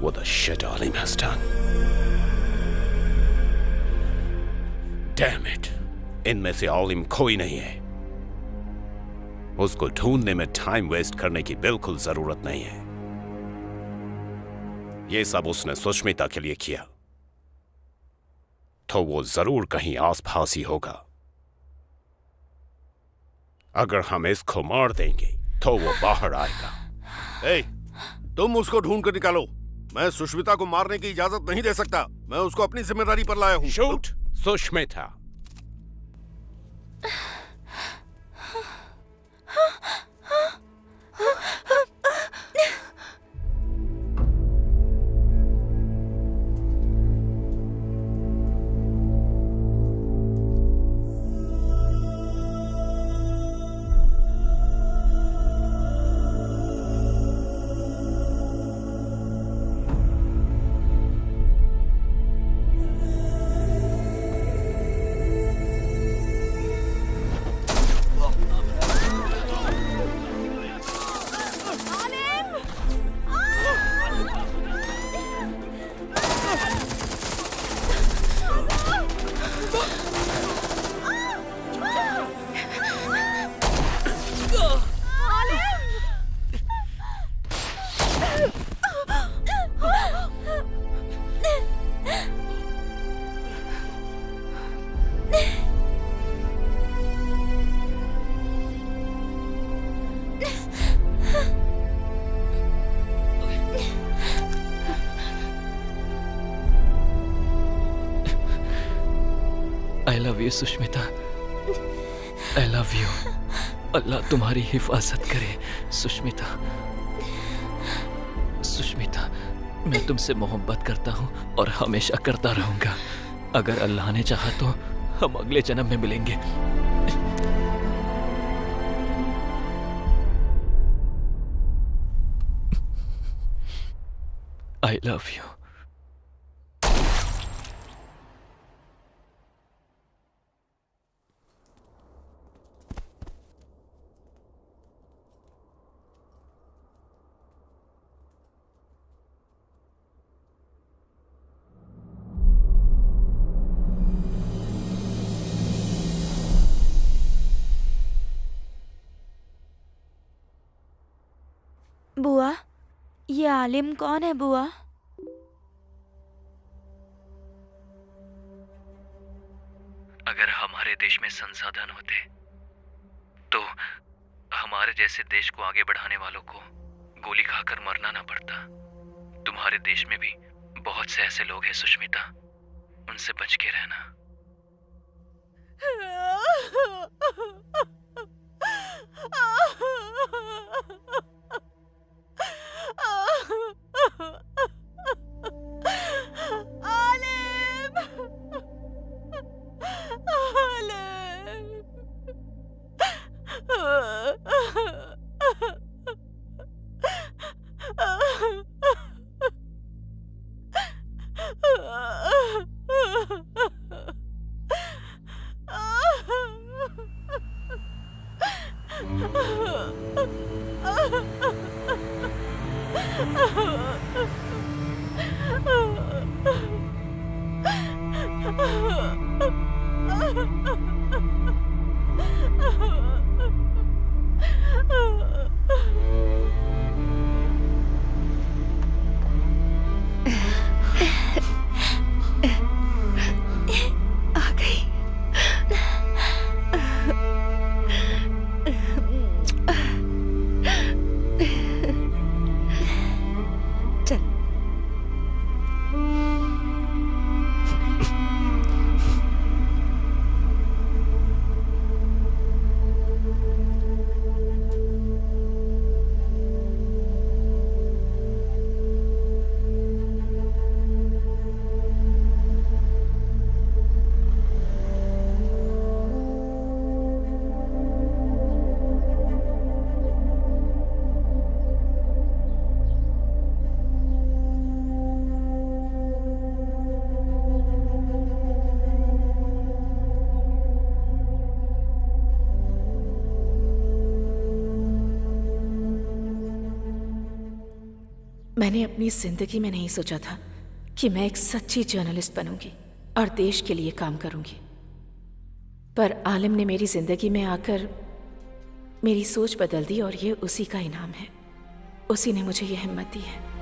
What the shit Alim has done? Damn it! इनमें से आलिम कोई नहीं है। उसको ढूंढने में टाइम वेस्ट करने की बिल्कुल जरूरत नहीं है। ये सब उसने सुष्मिता के लिए किया, तो वो जरूर कहीं आसपास ही होगा। अगर हम इसको मार देंगे तो वो बाहर आएगा। ए, तुम उसको ढूंढ कर निकालो। मैं सुष्मिता को मारने की इजाजत नहीं दे सकता। मैं उसको अपनी जिम्मेदारी पर लाया हूं। Shoot Sushmita. I love you Sushmita, I love you। अल्लाह तुम्हारी हिफाजत करे सुष्मिता। सुष्मिता, मैं तुमसे मोहब्बत करता हूँ और हमेशा करता रहूंगा। अगर अल्लाह ने चाहा तो हम अगले जन्म में मिलेंगे। I love you. बुआ, ये आलिम कौन है बुआ? अगर हमारे देश में संसाधन होते तो हमारे जैसे देश को आगे बढ़ाने वालों को गोली खाकर मरना ना पड़ता। तुम्हारे देश में भी बहुत से ऐसे लोग हैं सुष्मिता, उनसे बच के रहना। मैंने अपनी जिंदगी में नहीं सोचा था कि मैं एक सच्ची जर्नलिस्ट बनूंगी और देश के लिए काम करूंगी, पर आलिम ने मेरी जिंदगी में आकर मेरी सोच बदल दी और ये उसी का इनाम है। उसी ने मुझे ये हिम्मत दी है।